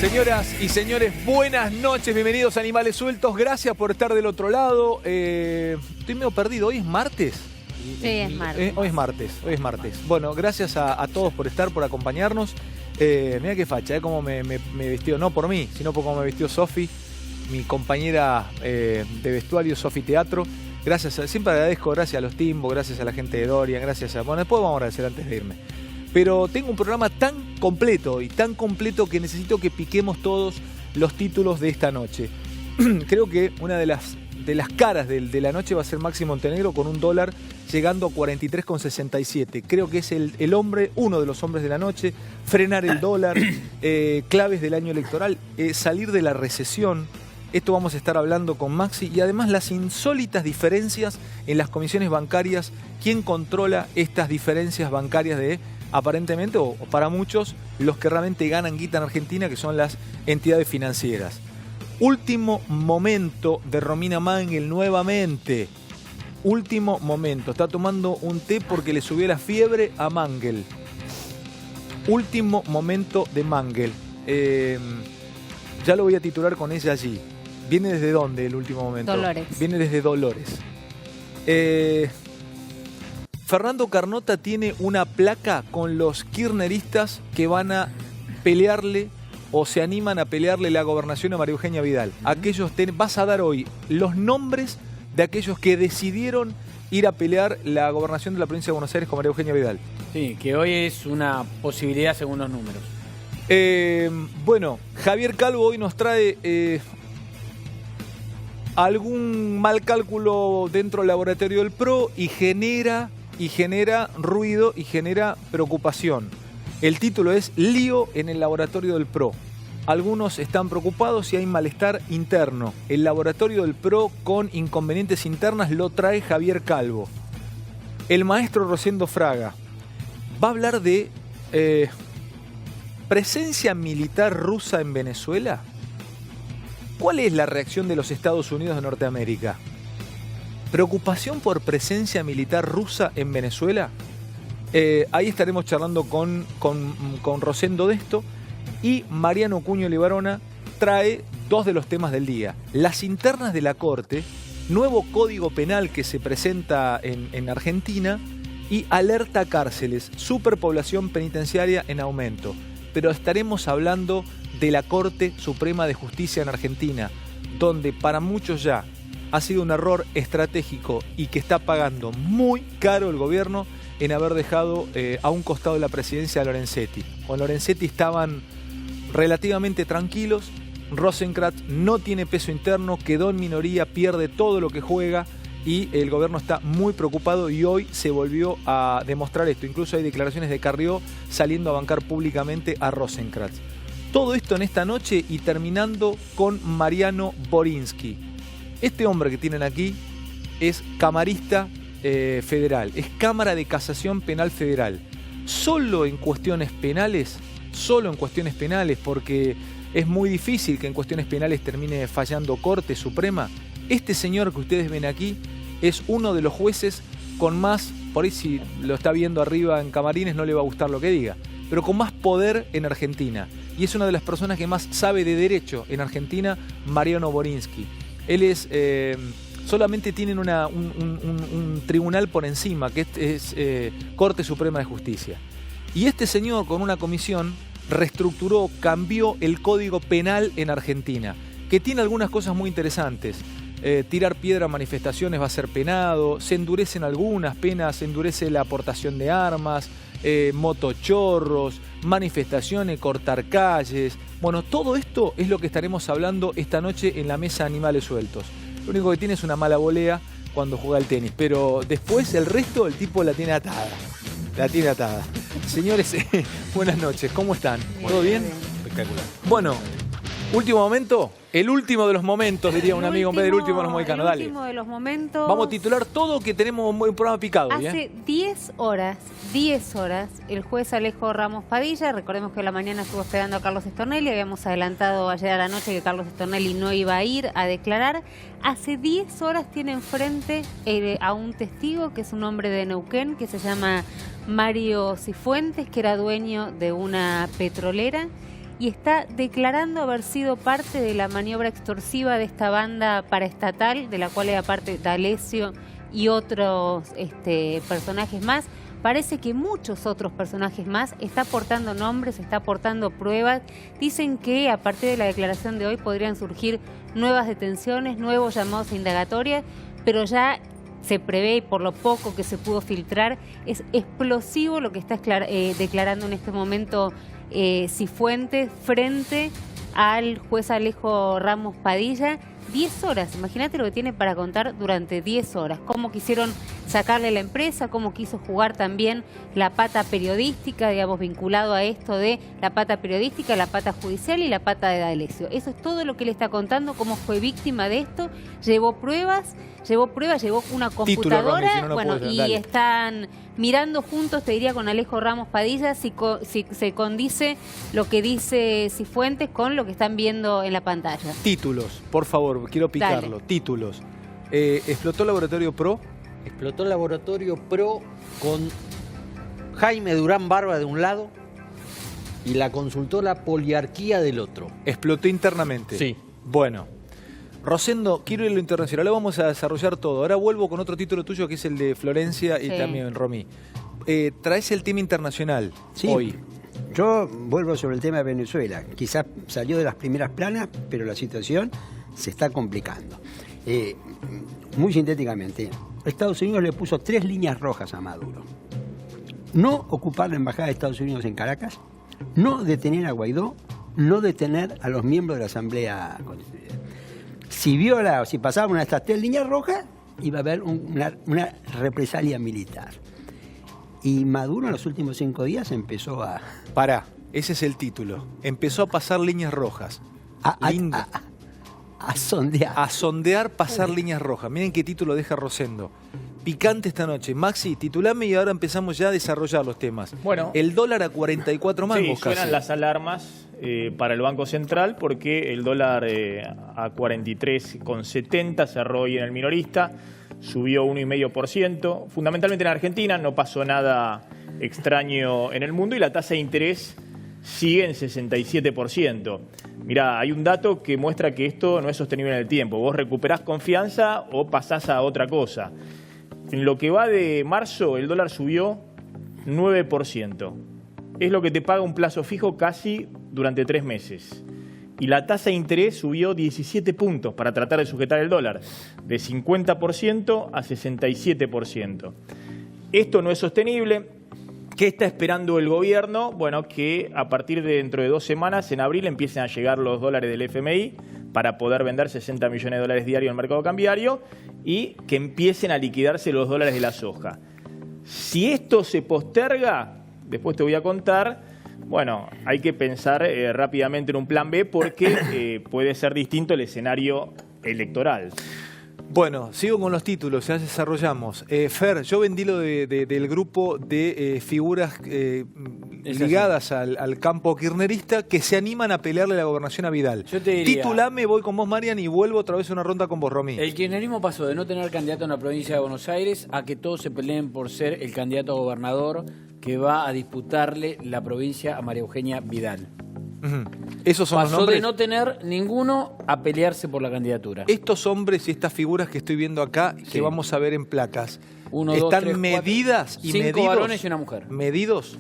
Señoras y señores, buenas noches, bienvenidos a Animales Sueltos, gracias por estar del otro lado. Estoy medio perdido, ¿hoy es martes? Sí, es martes. Hoy es martes. Bueno, gracias a todos por estar, por acompañarnos. Mirá qué facha, cómo me vistió, no por mí, sino por cómo me vistió Sofi, mi compañera de vestuario, Sofi Teatro. Gracias, siempre agradezco, gracias a los Timbo, gracias a la gente de Dorian, gracias a... Bueno, después vamos a agradecer antes de irme. Pero tengo un programa tan completo que necesito que piquemos todos los títulos de esta noche. Creo que una de las caras de la noche va a ser Maxi Montenegro con $1 llegando a 43,67. Creo que es el hombre, uno de los hombres de la noche. Frenar el dólar, claves del año electoral, salir de la recesión. Esto vamos a estar hablando con Maxi y además las insólitas diferencias en las comisiones bancarias. ¿Quién controla estas diferencias bancarias de, aparentemente, o para muchos, los que realmente ganan guita en Argentina, que son las entidades financieras? Último momento de Romina Mangel nuevamente. Último momento. Está tomando un té porque le subió la fiebre a Mangel. Último momento de Mangel. Ya lo voy a titular con ella allí. ¿Viene desde dónde el último momento? Dolores. Viene desde Dolores. Fernando Carnota tiene una placa con los kirchneristas que van a pelearle o se animan a pelearle la gobernación a María Eugenia Vidal. Vas a dar hoy los nombres de aquellos que decidieron ir a pelear la gobernación de la provincia de Buenos Aires con María Eugenia Vidal. Sí, que hoy es una posibilidad según los números. Bueno, Javier Calvo hoy nos trae algún mal cálculo dentro del laboratorio del PRO y genera ruido y genera preocupación. El título es Lío en el laboratorio del PRO. Algunos están preocupados y hay malestar interno. El laboratorio del PRO con inconvenientes internas lo trae Javier Calvo. El maestro Rosendo Fraga va a hablar de presencia militar rusa en Venezuela. ¿Cuál es la reacción de los Estados Unidos de Norteamérica? ¿Preocupación por presencia militar rusa en Venezuela? Ahí estaremos charlando con Rosendo de esto. Y Mariano Cuño Libarona trae dos de los temas del día. Las internas de la Corte, nuevo código penal que se presenta en Argentina y alerta a cárceles, superpoblación penitenciaria en aumento. Pero estaremos hablando de la Corte Suprema de Justicia en Argentina, donde para muchos ya ha sido un error estratégico y que está pagando muy caro el gobierno en haber dejado a un costado de la presidencia a Lorenzetti. Con Lorenzetti estaban relativamente tranquilos. Rosenkrantz no tiene peso interno, quedó en minoría, pierde todo lo que juega y el gobierno está muy preocupado y hoy se volvió a demostrar esto. Incluso hay declaraciones de Carrió saliendo a bancar públicamente a Rosenkrantz. Todo esto en esta noche y terminando con Mariano Borinsky. Este hombre que tienen aquí es camarista federal, es Cámara de Casación Penal Federal. Solo en cuestiones penales, porque es muy difícil que en cuestiones penales termine fallando Corte Suprema. Este señor que ustedes ven aquí es uno de los jueces con más, por ahí si lo está viendo arriba en camarines no le va a gustar lo que diga, pero con más poder en Argentina. Y es una de las personas que más sabe de derecho en Argentina, Mariano Borinsky. Él es... solamente tienen un tribunal por encima, que es Corte Suprema de Justicia. Y este señor con una comisión reestructuró, cambió el Código Penal en Argentina, que tiene algunas cosas muy interesantes. Tirar piedra a manifestaciones va a ser penado, se endurecen algunas penas, se endurece la aportación de armas, motochorros, manifestaciones, cortar calles. Bueno, todo esto es lo que estaremos hablando esta noche en la mesa Animales Sueltos. Lo único que tiene es una mala volea cuando juega al tenis, pero después el resto el tipo la tiene atada. Señores, buenas noches, ¿cómo están? ¿Todo bien? Espectacular. Bueno, último momento, el último de los momentos, diría un amigo, en vez del último de los mohicanos. Dale. El último de los momentos. Vamos a titular todo que tenemos un buen programa picado. Hace 10 horas, el juez Alejo Ramos Padilla, recordemos que la mañana estuvo esperando a Carlos Stornelli, habíamos adelantado ayer a la noche que Carlos Stornelli no iba a ir a declarar. Hace 10 horas tiene enfrente a un testigo que es un hombre de Neuquén que se llama Mario Cifuentes, que era dueño de una petrolera y está declarando haber sido parte de la maniobra extorsiva de esta banda paraestatal, de la cual era parte D'Alessio y otros personajes más. Parece que muchos otros personajes más, está aportando nombres, está aportando pruebas. Dicen que a partir de la declaración de hoy podrían surgir nuevas detenciones, nuevos llamados a indagatorias, pero ya se prevé, y por lo poco que se pudo filtrar, es explosivo lo que está declarando en este momento Cifuentes frente al juez Alejo Ramos Padilla. 10 horas, imagínate lo que tiene para contar durante 10 horas. Cómo quisieron sacarle la empresa, cómo quiso jugar también la pata periodística, digamos, vinculado a esto de la pata periodística, la pata judicial y la pata de D'Alessio. Eso es todo lo que le está contando, cómo fue víctima de esto. Llevó pruebas, llevó una computadora, Título, Romy, si no bueno, puedes, y dale. Están mirando juntos, te diría, con Alejo Ramos Padilla, si se condice lo que dice Cifuentes con lo que están viendo en la pantalla. Títulos, por favor, quiero picarlo. Dale. Títulos. ¿Explotó Laboratorio Pro? Explotó el Laboratorio Pro con Jaime Durán Barba de un lado y la consultora Poliarquía del otro. Explotó internamente. Sí. Bueno. Rosendo, quiero ir a lo internacional. Ahora vamos a desarrollar todo. Ahora vuelvo con otro título tuyo que es el de Florencia y Sí. también Romy. Traes el tema internacional Sí, hoy. yo vuelvo sobre el tema de Venezuela. Quizás salió de las primeras planas, pero la situación se está complicando. Muy sintéticamente, Estados Unidos le puso 3 líneas rojas a Maduro. No ocupar la embajada de Estados Unidos en Caracas, no detener a Guaidó, no detener a los miembros de la Asamblea Constituyente. Si pasaba una de estas 3 líneas rojas, iba a haber una represalia militar. Y Maduro en los últimos 5 días empezó a... Pará, ese es el título. Empezó a pasar líneas rojas. Lindo. a sondear. A sondear, pasar líneas rojas. Miren qué título deja Rosendo. Picante esta noche. Maxi, titulame y ahora empezamos ya a desarrollar los temas. Bueno. El dólar a 44 mangos Sí, suenan casi. las alarmas para el Banco Central porque el dólar a 43,70 cerró hoy en el minorista, subió 1,5%. Fundamentalmente en Argentina no pasó nada extraño en el mundo y la tasa de interés sigue en 67%. Mirá, hay un dato que muestra que esto no es sostenible en el tiempo. Vos recuperás confianza o pasás a otra cosa. En lo que va de marzo, el dólar subió 9%. Es lo que te paga un plazo fijo casi durante 3 meses. Y la tasa de interés subió 17 puntos para tratar de sujetar el dólar, de 50% a 67%. Esto no es sostenible. ¿Qué está esperando el gobierno? Bueno, que a partir de dentro de 2 semanas, en abril, empiecen a llegar los dólares del FMI para poder vender 60 millones de dólares diarios en el mercado cambiario y que empiecen a liquidarse los dólares de la soja. Si esto se posterga, después te voy a contar, bueno, hay que pensar rápidamente en un plan B porque puede ser distinto el escenario electoral. Bueno, sigo con los títulos, ya desarrollamos. Fer, yo vendí lo del grupo de figuras ligadas al campo kirchnerista que se animan a pelearle la gobernación a Vidal. Yo te diría- Titulame, voy con vos, Marian, y vuelvo otra vez a una ronda con vos, Romy. El kirchnerismo pasó de no tener candidato en la provincia de Buenos Aires a que todos se peleen por ser el candidato a gobernador que va a disputarle la provincia a María Eugenia Vidal. Ujú. Esos son los Pasó nombres. de no tener ninguno a pelearse por la candidatura. Estos hombres y estas figuras que estoy viendo acá, que Sí. vamos a ver en placas, 1, 2, ¿están 3, 4, medidas y 5 medidos? varones y una mujer. ¿Medidos?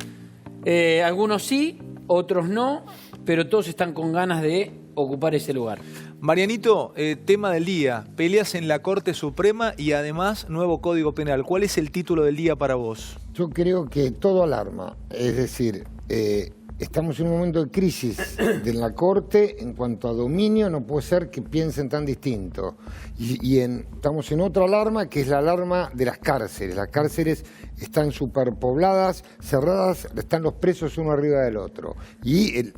Algunos sí, otros no, pero todos están con ganas de ocupar ese lugar. Marianito, tema del día, peleas en la Corte Suprema y además nuevo Código Penal. ¿Cuál es el título del día para vos? Yo creo que todo alarma, es decir, estamos en un momento de crisis de la Corte en cuanto a dominio, no puede ser que piensen tan distinto. Estamos en otra alarma, que es la alarma de las cárceles. Las cárceles están superpobladas, cerradas, están los presos uno arriba del otro. Y el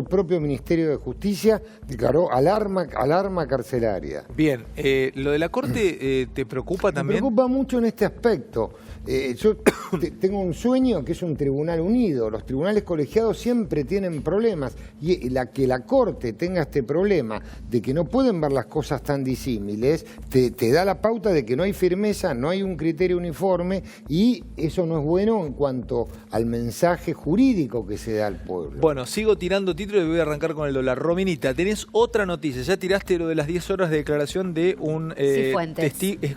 propio Ministerio de Justicia declaró alarma carcelaria. Bien, lo de la Corte ¿te preocupa también? Me preocupa mucho en este aspecto. Yo tengo un sueño que es un tribunal unido. Los tribunales colegiados siempre siempre tienen problemas. Y que la Corte tenga este problema de que no pueden ver las cosas tan disímiles, te da la pauta de que no hay firmeza, no hay un criterio uniforme, y eso no es bueno en cuanto al mensaje jurídico que se da al pueblo. Bueno, sigo tirando títulos y voy a arrancar con el dólar. Rominita, tenés otra noticia. Ya tiraste lo de las 10 horas de declaración de un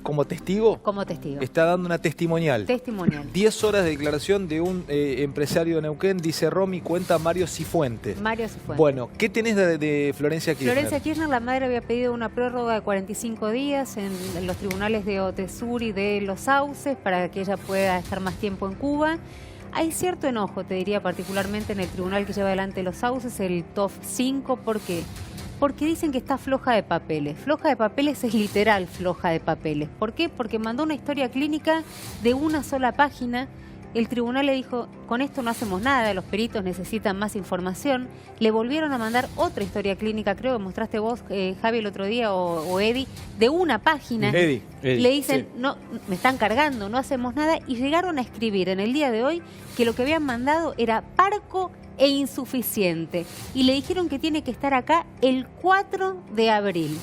como testigo. Como testigo. Está dando una testimonial. 10 horas de declaración de un empresario de Neuquén, dice Romy, cuenta Mario Cifuentes. Bueno, ¿qué tenés de Florencia Kirchner? Florencia Kirchner, la madre había pedido una prórroga de 45 días en los tribunales de Otesur y de Los Sauces para que ella pueda estar más tiempo en Cuba. Hay cierto enojo, te diría, particularmente en el tribunal que lleva adelante Los Sauces, el TOF 5. ¿Por qué? Porque dicen que está floja de papeles. Floja de papeles es literal floja de papeles. ¿Por qué? Porque mandó una historia clínica de una sola página. El tribunal le dijo, con esto no hacemos nada, los peritos necesitan más información. Le volvieron a mandar otra historia clínica, creo que mostraste vos, Javi, el otro día, o Eddie, de una página. Eddie, le dicen, sí. no, me están cargando, no hacemos nada. Y llegaron a escribir en el día de hoy que lo que habían mandado era parco e insuficiente. Y le dijeron que tiene que estar acá el 4 de abril.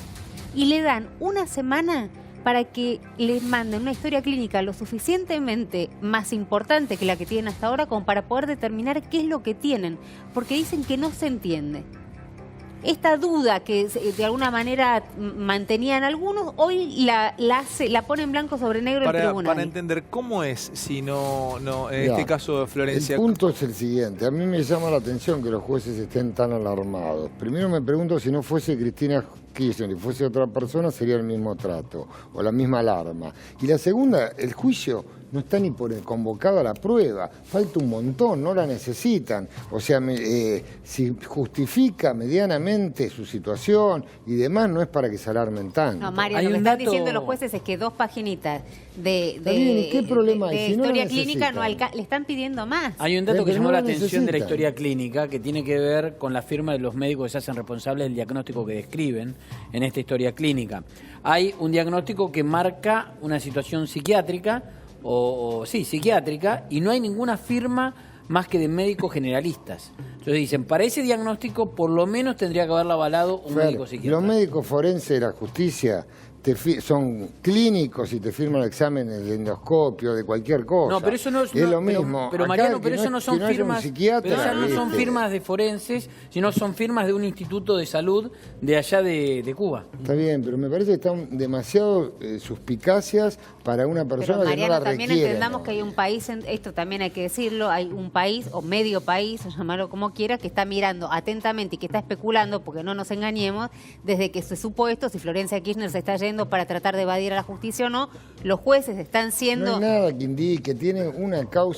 Y le dan una semana para que les manden una historia clínica lo suficientemente más importante que la que tienen hasta ahora como para poder determinar qué es lo que tienen, porque dicen que no se entiende. Esta duda que de alguna manera mantenían algunos, hoy la pone en blanco sobre negro el tribunal. Para entender cómo es, si no en este caso, Florencia. El punto es el siguiente. A mí me llama la atención que los jueces estén tan alarmados. Primero me pregunto si no fuese Cristina Kirchner y fuese otra persona, sería el mismo trato o la misma alarma. Y la segunda, el juicio no está ni por convocado a la prueba, falta un montón, no la necesitan. O sea, si justifica medianamente su situación y demás, no es para que se alarmen tanto. No, Mario, lo que están diciendo los jueces es que 2 paginitas ¿qué problema hay? de Si no historia la clínica necesitan. le están pidiendo más. Hay un dato que llamó no la la atención de la necesitan. historia clínica, que tiene que ver con la firma de los médicos que se hacen responsables del diagnóstico que describen en esta historia clínica. Hay un diagnóstico que marca una situación psiquiátrica, psiquiátrica, y no hay ninguna firma más que de médicos generalistas. Entonces dicen, para ese diagnóstico por lo menos tendría que haberlo avalado un médico psiquiatra. Los médicos forenses de la justicia son clínicos y te firman el examen de endoscopio, de cualquier cosa. No, pero eso no es lo mismo. Pero Acá, Mariano, que pero eso no son que haya un firmas, psiquiatra, pero esas no son ¿viste? firmas de forenses, sino son firmas de un instituto de salud de allá de Cuba. Está bien, pero me parece que están demasiado suspicacias para una persona Pero que no Mariano, la también requiere. entendamos que hay un país, esto también hay que decirlo, hay un país o medio país, o llamarlo como quiera, que está mirando atentamente y que está especulando, porque no nos engañemos, desde que se supo esto, si Florencia Kirchner se está yendo para tratar de evadir a la justicia o no, los jueces están siendo... No hay nada que indique, tiene una causa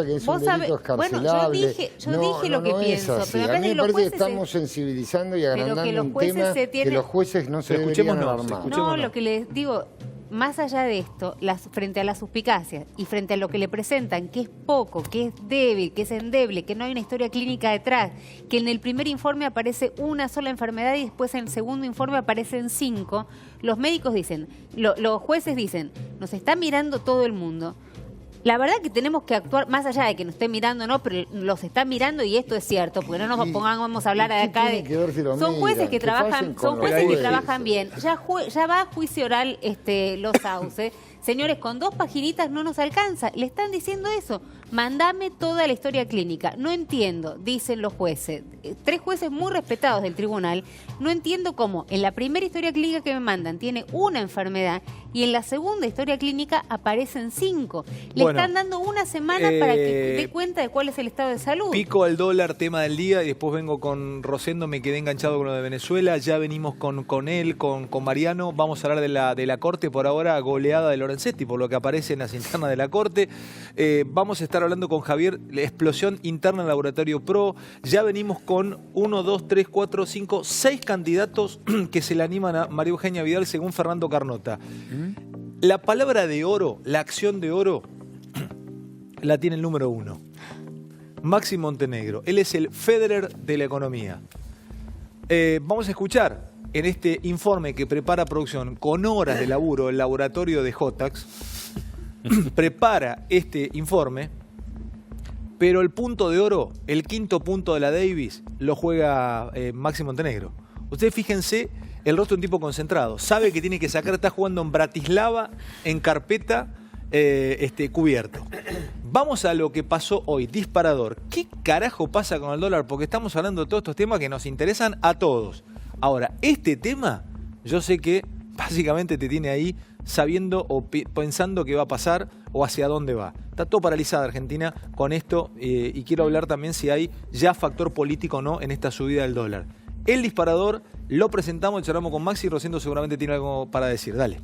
que es un delito escarcelable. Bueno, yo dije lo que pienso, así. pero me A mí parece me que parece que estamos sensibilizando y agrandando un tema que los jueces no se deberían alarmar. No, lo que les digo, más allá de esto, frente a las suspicacias y frente a lo que le presentan, que es poco, que es débil, que es endeble, que no hay una historia clínica detrás, que en el primer informe aparece una sola enfermedad y después en el segundo informe aparecen 5, los médicos dicen, los jueces dicen, nos está mirando todo el mundo. La verdad que tenemos que actuar, más allá de que nos estén mirando, no, pero los están mirando y esto es cierto, porque no nos pongamos a hablar de acá de... Son jueces que trabajan, bien. Ya va a juicio oral Los Sauces. Señores, con 2 paginitas no nos alcanza. Le están diciendo eso. Mándame toda la historia clínica. No entiendo, dicen los jueces. 3 jueces muy respetados del tribunal. No entiendo cómo en la primera historia clínica que me mandan tiene una enfermedad y en la segunda historia clínica aparecen 5. Le están dando una semana para que dé cuenta de cuál es el estado de salud. Pico al dólar, tema del día, y después vengo con Rosendo, me quedé enganchado con lo de Venezuela. Ya venimos con él, con Mariano. Vamos a hablar de la Corte. Por ahora, goleada de Lorenzetti, por lo que aparece en las internas de la Corte. Vamos a estar hablando con Javier, la explosión interna en Laboratorio PRO. Ya venimos con 1, 2, 3, 4, 5, 6 candidatos que se le animan a María Eugenia Vidal, según Fernando Carnota. La palabra de oro, la acción de oro, la tiene el número 1. Maxi Montenegro. Él es el Federer de la economía. Vamos a escuchar en este informe que prepara producción con horas de laburo el laboratorio de Jotax. Prepara este informe Pero el punto de oro, el quinto punto de la Davis, lo juega Maxi Montenegro. Ustedes fíjense el rostro de un tipo concentrado. Sabe que tiene que sacar, está jugando en Bratislava, en carpeta cubierto. Vamos a lo que pasó hoy, disparador. ¿Qué carajo pasa con el dólar? Porque estamos hablando de todos estos temas que nos interesan a todos. Ahora, este tema, yo sé que básicamente te tiene ahí sabiendo o pensando qué va a pasar o hacia dónde va. Está todo paralizada Argentina con esto y quiero hablar también si hay ya factor político o no en esta subida del dólar. El disparador lo presentamos, charlamos con Maxi, Rosendo seguramente tiene algo para decir. Dale.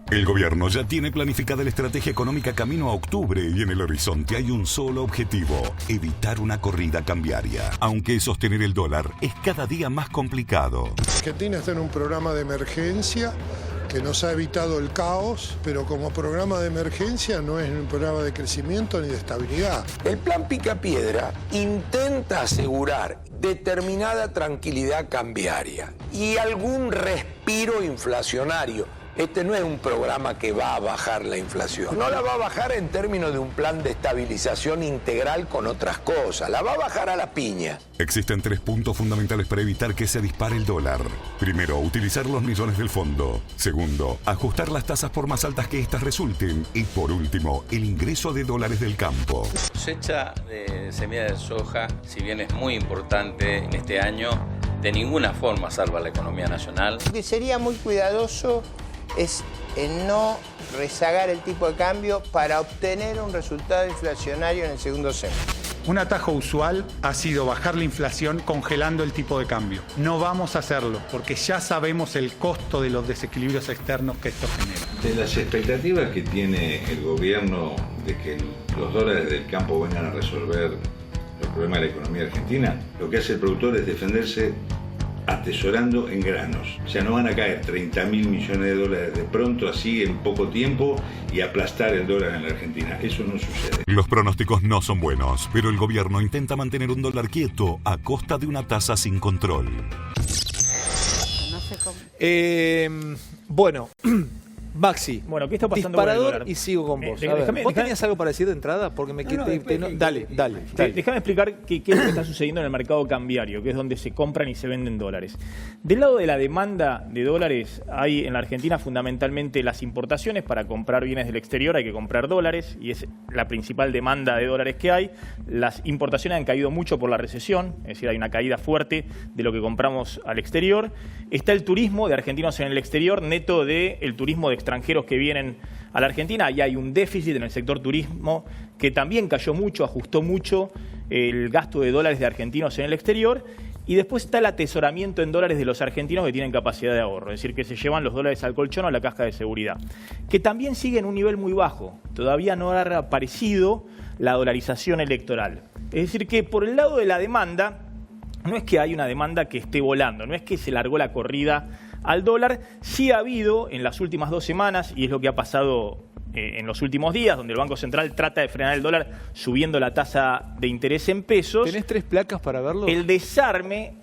El gobierno ya tiene planificada la estrategia económica camino a octubre y en el horizonte hay un solo objetivo: evitar una corrida cambiaria. Aunque sostener el dólar es cada día más complicado. Argentina está en un programa de emergencia que nos ha evitado el caos, pero como programa de emergencia no es un programa de crecimiento ni de estabilidad. El plan Picapiedra intenta asegurar determinada tranquilidad cambiaria y algún respiro inflacionario. Este no es un programa que va a bajar la inflación. No la va a bajar en términos de un plan de estabilización integral con otras cosas. La va a bajar a la piña. Existen 3 puntos fundamentales para evitar que se dispare el dólar. Primero, utilizar los millones del fondo. Segundo, ajustar las tasas por más altas que éstas resulten. Y por último, el ingreso de dólares del campo. La cosecha de semilla de soja, si bien es muy importante en este año, de ninguna forma salva la economía nacional. Lo que sería muy cuidadoso es en no rezagar el tipo de cambio para obtener un resultado inflacionario en el segundo semestre. Un atajo usual ha sido bajar la inflación congelando el tipo de cambio. No vamos a hacerlo porque ya sabemos el costo de los desequilibrios externos que esto genera. De las expectativas que tiene el gobierno de que los dólares del campo vengan a resolver los problemas de la economía argentina, lo que hace el productor es defenderse atesorando en granos. O sea, no van a caer 30.000 millones de dólares de pronto, así en poco tiempo, y aplastar el dólar en la Argentina. Eso no sucede. Los pronósticos no son buenos, pero el gobierno intenta mantener un dólar quieto a costa de una tasa sin control. No sé cómo. Bueno, Maxi, bueno, ¿qué está pasando disparador con el dólar? Y sigo con vos. Déjame, ¿Vos tenías algo para decir de entrada? Porque me dale. Déjame explicar qué es lo que está sucediendo en el mercado cambiario, que es donde se compran y se venden dólares. Del lado de la demanda de dólares, hay en la Argentina fundamentalmente las importaciones. Para comprar bienes del exterior hay que comprar dólares y es la principal demanda de dólares que hay. Las importaciones han caído mucho por la recesión, es decir, hay una caída fuerte de lo que compramos al exterior. Está el turismo de argentinos en el exterior, neto del turismo de extranjeros que vienen a la Argentina, y hay un déficit en el sector turismo que también cayó mucho, ajustó mucho el gasto de dólares de argentinos en el exterior. Y después está el atesoramiento en dólares de los argentinos que tienen capacidad de ahorro, es decir, que se llevan los dólares al colchón o a la caja de seguridad, que también sigue en un nivel muy bajo. Todavía no ha aparecido la dolarización electoral. Es decir, que por el lado de la demanda, no es que hay una demanda que esté volando, no es que se largó la corrida al dólar. Sí ha habido en las últimas 2 semanas, y es lo que ha pasado en los últimos días, donde el Banco Central trata de frenar el dólar subiendo la tasa de interés en pesos. ¿Tenés 3 placas para verlo? El desarme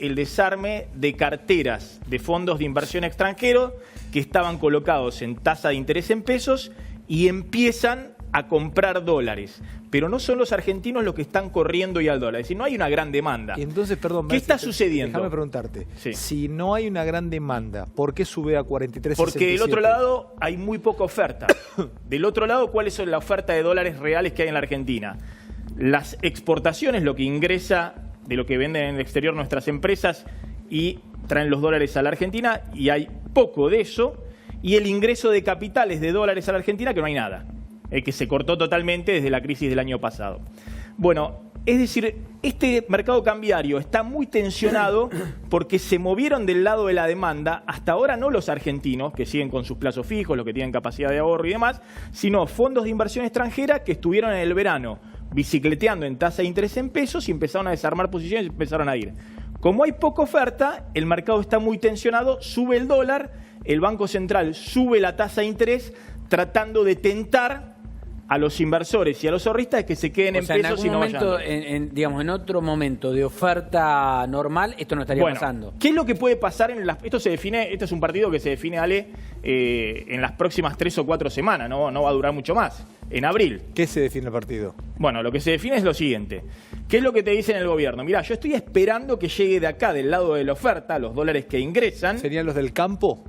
de carteras de fondos de inversión extranjeros que estaban colocados en tasa de interés en pesos y empiezan a comprar dólares. Pero no son los argentinos los que están corriendo y al dólar. Es decir, no hay una gran demanda. Y entonces, perdón, ¿qué está sucediendo? Déjame preguntarte. Sí. Si no hay una gran demanda, ¿por qué sube a 43.67? Porque del otro lado hay muy poca oferta. Del otro lado, ¿cuál es la oferta de dólares reales que hay en la Argentina? Las exportaciones, lo que ingresa de lo que venden en el exterior nuestras empresas y traen los dólares a la Argentina, y hay poco de eso. Y el ingreso de capitales de dólares a la Argentina, que no hay nada. Que se cortó totalmente desde la crisis del año pasado. Bueno, es decir, este mercado cambiario está muy tensionado porque se movieron del lado de la demanda, hasta ahora no los argentinos, que siguen con sus plazos fijos, los que tienen capacidad de ahorro y demás, sino fondos de inversión extranjera que estuvieron en el verano bicicleteando en tasa de interés en pesos y empezaron a desarmar posiciones y empezaron a ir. Como hay poca oferta, el mercado está muy tensionado, sube el dólar, el Banco Central sube la tasa de interés tratando de tentar a los inversores y a los ahorristas que se queden en pesos y no vayan. En otro momento de oferta normal, esto no estaría pasando. ¿Qué es lo que puede pasar en esto es un partido que se define, Ale, en las próximas 3 o 4 semanas, no va a durar mucho más. en abril. ¿Qué se define el partido? Bueno, lo que se define es lo siguiente. ¿Qué es lo que te dice en el gobierno? Mirá, yo estoy esperando que llegue de acá, del lado de la oferta, los dólares que ingresan. ¿Serían los del campo?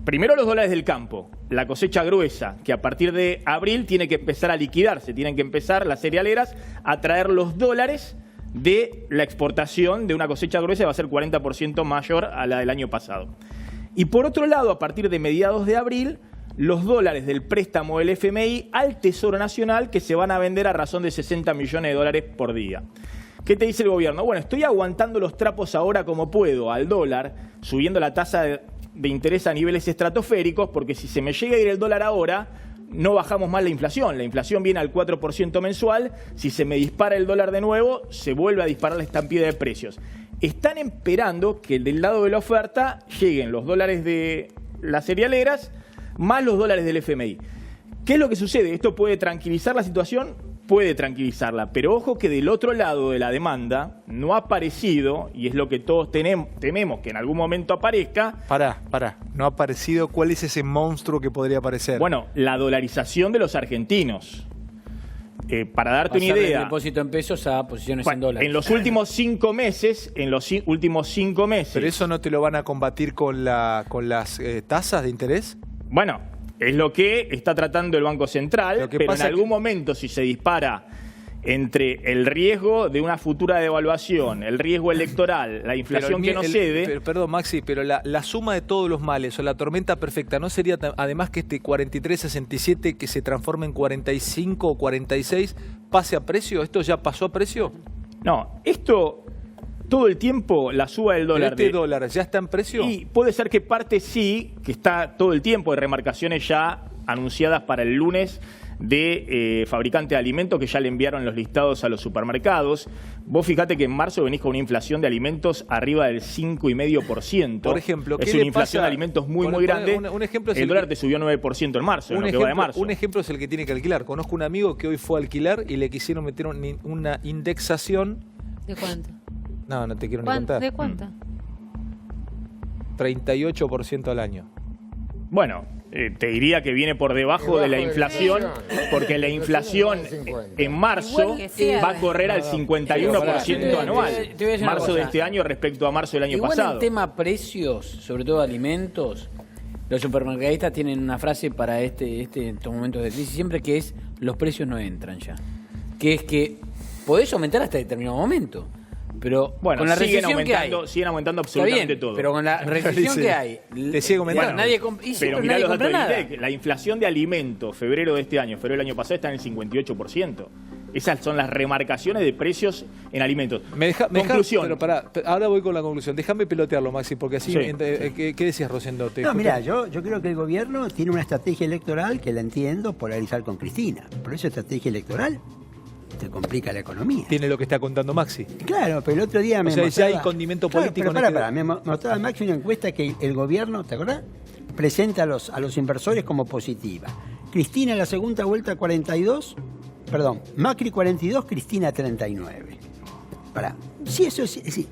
Primero los dólares del campo, la cosecha gruesa, que a partir de abril tiene que empezar a liquidarse, tienen que empezar las cerealeras a traer los dólares de la exportación de una cosecha gruesa que va a ser 40% mayor a la del año pasado. Y por otro lado, a partir de mediados de abril, los dólares del préstamo del FMI al Tesoro Nacional que se van a vender a razón de 60 millones de dólares por día. ¿Qué te dice el gobierno? Bueno, estoy aguantando los trapos ahora como puedo al dólar, subiendo la tasa de interés a niveles estratosféricos, porque si se me llega a ir el dólar ahora, no bajamos más la inflación. La inflación viene al 4% mensual. Si se me dispara el dólar de nuevo, se vuelve a disparar la estampida de precios. Están esperando que del lado de la oferta lleguen los dólares de las cerealeras más los dólares del FMI. ¿Qué es lo que sucede? ¿Esto puede tranquilizar la situación? Puede tranquilizarla, pero ojo que del otro lado de la demanda no ha aparecido, y es lo que todos tememos que en algún momento aparezca. Pará, no ha aparecido. ¿Cuál es ese monstruo que podría aparecer? Bueno, la dolarización de los argentinos. Para darte una Pasar idea, del depósito en pesos a posiciones en dólares. en los últimos 5 meses, ¿Pero eso no te lo van a combatir con las tasas de interés? Bueno, es lo que está tratando el Banco Central, pero en algún momento si se dispara entre el riesgo de una futura devaluación, el riesgo electoral, la inflación que no cede... Perdón, Maxi, pero la suma de todos los males o la tormenta perfecta, ¿no sería además que este 43.67 que se transforme en 45 o 46 pase a precio? ¿Esto ya pasó a precio? No, esto... Todo el tiempo la suba del dólar. ¿Pero este dólar ya está en precio? Y puede ser que parte sí, que está todo el tiempo de remarcaciones ya anunciadas para el lunes de fabricantes de alimentos que ya le enviaron los listados a los supermercados. Vos fíjate que en marzo venís con una inflación de alimentos arriba del 5,5%. Por ejemplo, es una inflación de alimentos muy grande. Un ejemplo es el dólar te subió 9% en marzo, en lo que va de marzo. Un ejemplo es el que tiene que alquilar. Conozco un amigo que hoy fue a alquilar y le quisieron meter una indexación. ¿De cuánto? No, no te quiero ni contar. ¿De cuánto? 38% al año. Bueno, te diría que viene por debajo de la inflación, porque la inflación en marzo va a correr al 51% anual. Marzo de este año respecto a marzo del año pasado. En tema precios, sobre todo alimentos, los supermercadistas tienen una frase para estos momentos de crisis siempre, que es: los precios no entran ya. Que es que podés aumentar hasta determinado momento. Pero bueno, con la siguen recesión aumentando absolutamente todo. Pero con la recesión que hay, te sigue aumentando. Pero mirá los datos del INDEC. La inflación de alimentos, febrero de este año, febrero del año pasado, está en el 58%. Esas son las remarcaciones de precios en alimentos. Conclusión. Pero pará, ahora voy con la conclusión. Déjame pelotearlo, Maxi, porque así... Sí. ¿Qué decías, Rosendo? No, mirá, yo creo que el gobierno tiene una estrategia electoral que la entiendo, polarizar con Cristina. Por eso estrategia electoral te complica la economía. Tiene lo que está contando Maxi. Claro, pero el otro día me mostraba... ya hay condimento político. Pero me mostraba Maxi una encuesta que el gobierno, ¿te acordás? Presenta a los inversores como positiva. Cristina en la segunda vuelta 42, perdón, Macri 42, Cristina 39. Sí, eso es... Sí.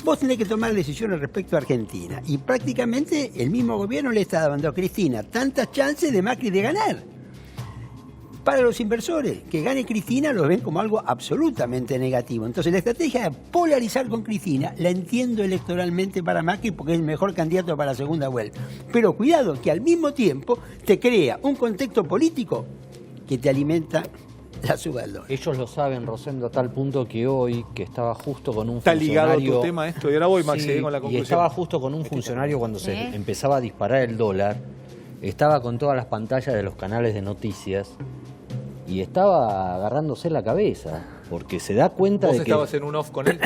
Vos tenés que tomar decisiones respecto a Argentina. Y prácticamente el mismo gobierno le está dando a Cristina tantas chances de Macri de ganar. Para los inversores, que gane Cristina lo ven como algo absolutamente negativo. Entonces la estrategia de polarizar con Cristina la entiendo electoralmente para Macri porque es el mejor candidato para la segunda vuelta. Pero cuidado, que al mismo tiempo te crea un contexto político que te alimenta la suba del dólar. Ellos lo saben, Rosendo, a tal punto que hoy, que estaba justo con un Está funcionario... Está ligado tu tema esto, y ahora voy, Maxi, con la conclusión. Y estaba justo con un funcionario cuando se empezaba a disparar el dólar, estaba con todas las pantallas de los canales de noticias y estaba agarrándose la cabeza, porque se da cuenta de que... Vos estabas en un off con él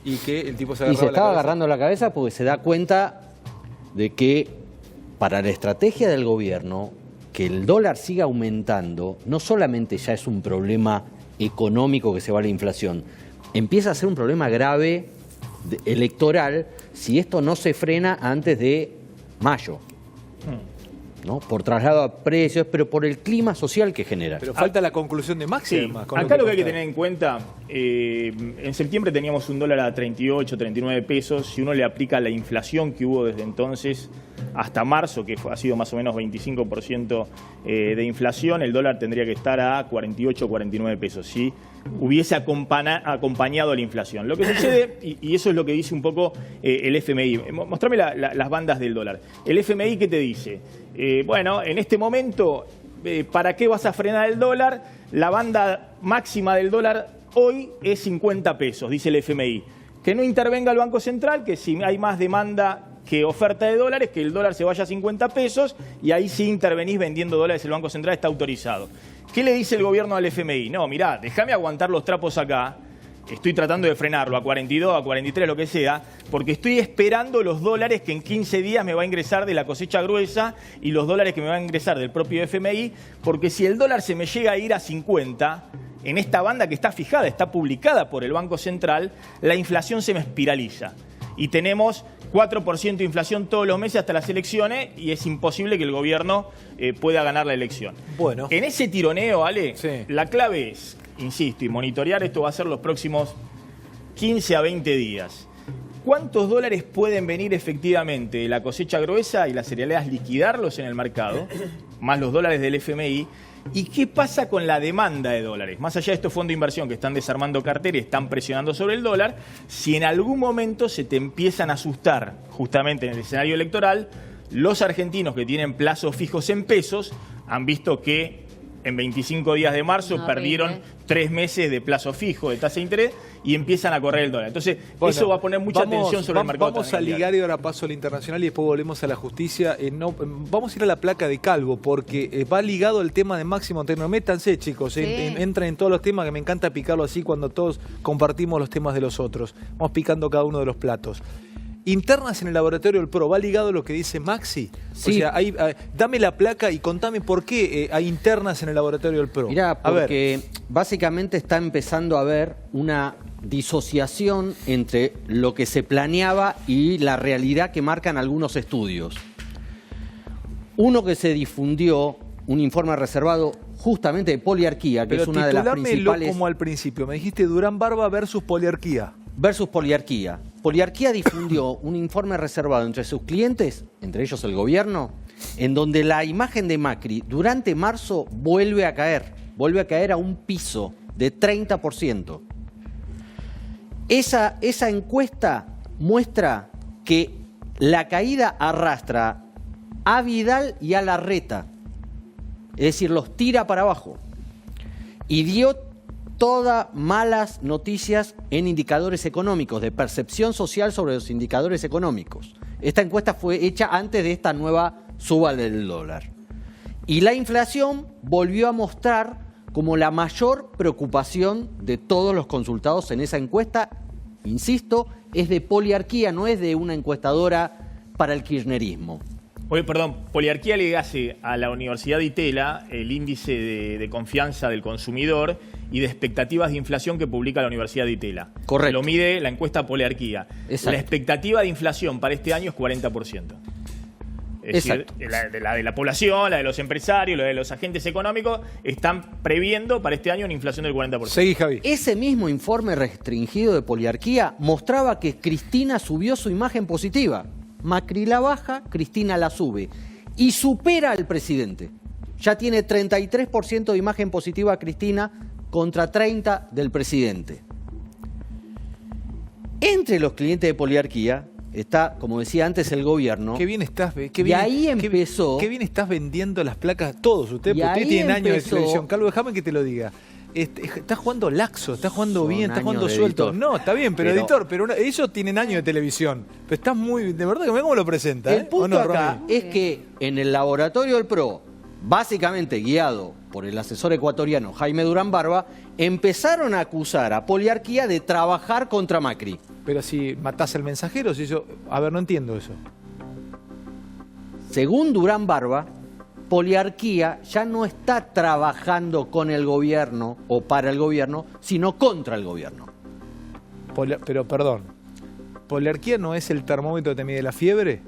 y que el tipo se agarraba y se estaba agarrando la cabeza porque se da cuenta de que para la estrategia del gobierno, que el dólar siga aumentando, no solamente ya es un problema económico que se va a la inflación, empieza a ser un problema grave electoral si esto no se frena antes de mayo. ¿No? Por traslado a precios, pero por el clima social que genera. Pero falta la conclusión de Maxi, además. Acá lo que hay que tener en cuenta, en septiembre teníamos un dólar a 38, 39 pesos. Si uno le aplica la inflación que hubo desde entonces hasta marzo, que ha sido más o menos 25% de inflación, el dólar tendría que estar a 48 o 49 pesos, si hubiese acompañado a la inflación. Lo que sucede, y eso es lo que dice un poco el FMI, mostrame las bandas del dólar. El FMI, ¿qué te dice? Bueno, en este momento, ¿para qué vas a frenar el dólar? La banda máxima del dólar hoy es 50 pesos, dice el FMI. Que no intervenga el Banco Central, que si hay más demanda que oferta de dólares, que el dólar se vaya a 50 pesos y ahí sí intervenís vendiendo dólares, el Banco Central está autorizado. ¿Qué le dice el gobierno al FMI? No, mirá, déjame aguantar los trapos acá, estoy tratando de frenarlo a 42, a 43, lo que sea, porque estoy esperando los dólares que en 15 días me va a ingresar de la cosecha gruesa y los dólares que me va a ingresar del propio FMI, porque si el dólar se me llega a ir a 50... en esta banda que está fijada, está publicada por el Banco Central, la inflación se me espiraliza. Y tenemos 4% de inflación todos los meses hasta las elecciones y es imposible que el gobierno pueda ganar la elección. Bueno. En ese tironeo, Ale, la clave es, insisto, y monitorear esto va a ser los próximos 15 a 20 días. ¿Cuántos dólares pueden venir efectivamente de la cosecha gruesa y las cerealeras liquidarlos en el mercado, más los dólares del FMI? ¿Y qué pasa con la demanda de dólares? Más allá de estos fondos de inversión que están desarmando cartera y están presionando sobre el dólar, si en algún momento se te empiezan a asustar, justamente en el escenario electoral, los argentinos que tienen plazos fijos en pesos han visto que en 25 días de marzo perdieron 3 meses de plazo fijo de tasa de interés y empiezan a correr el dólar. Entonces, eso va a poner mucha atención sobre el mercado. Vamos a ligar y ahora paso al internacional y después volvemos a la justicia. Vamos a ir a la placa de Calvo porque va ligado el tema de Máximo Terno. Métanse, chicos, entran en todos los temas, que me encanta picarlo así cuando todos compartimos los temas de los otros. Vamos picando cada uno de los platos. Internas en el laboratorio del PRO, ¿va ligado a lo que dice Maxi? Sí. O sea, dame la placa y contame por qué hay internas en el laboratorio del PRO. Mirá, porque básicamente está empezando a haber una disociación entre lo que se planeaba y la realidad que marcan algunos estudios. Uno que se difundió, un informe reservado justamente de Poliarquía, que es una de las principales... como al principio, me dijiste Durán Barba versus Poliarquía. Versus Poliarquía. Poliarquía difundió un informe reservado entre sus clientes, entre ellos el gobierno, en donde la imagen de Macri durante marzo vuelve a caer a un piso de 30%. Esa encuesta muestra que la caída arrastra a Vidal y a Larreta, es decir, los tira para abajo, y dio todas malas noticias en indicadores económicos, de percepción social sobre los indicadores económicos. Esta encuesta fue hecha antes de esta nueva suba del dólar. Y la inflación volvió a mostrar como la mayor preocupación de todos los consultados en esa encuesta. Insisto, es de Poliarquía, no es de una encuestadora para el kirchnerismo. Oye, perdón, Poliarquía le hace a la Universidad de Itela el índice de confianza del consumidor y de expectativas de inflación que publica la Universidad de Itela. Correcto. Lo mide la encuesta Poliarquía. Exacto. La expectativa de inflación para este año es 40%. Es decir, la de la población, la de los empresarios, la de los agentes económicos, están previendo para este año una inflación del 40%. Seguí, Javi. Ese mismo informe restringido de Poliarquía mostraba que Cristina subió su imagen positiva. Macri la baja, Cristina la sube y supera al presidente. Ya tiene 33% de imagen positiva Cristina contra 30% del presidente. Entre los clientes de Poliarquía está, como decía antes, el gobierno. Qué bien estás, empezó. Qué bien estás vendiendo las placas todos. Ustedes tienen años de televisión. Calvo, déjame que te lo diga. Estás jugando laxo, estás jugando bien, estás jugando suelto. Editor. No, está bien, pero editor, ellos tienen años de televisión. Pero estás muy, de verdad que mira cómo lo presenta. El punto acá es que en el laboratorio del PRO, básicamente guiado por el asesor ecuatoriano Jaime Durán Barba, empezaron a acusar a Poliarquía de trabajar contra Macri. Pero si matás al mensajero, si yo... A ver, no entiendo eso. Según Durán Barba, Poliarquía ya no está trabajando con el gobierno o para el gobierno, sino contra el gobierno. Pero, perdón, ¿Poliarquía no es el termómetro que te mide la fiebre?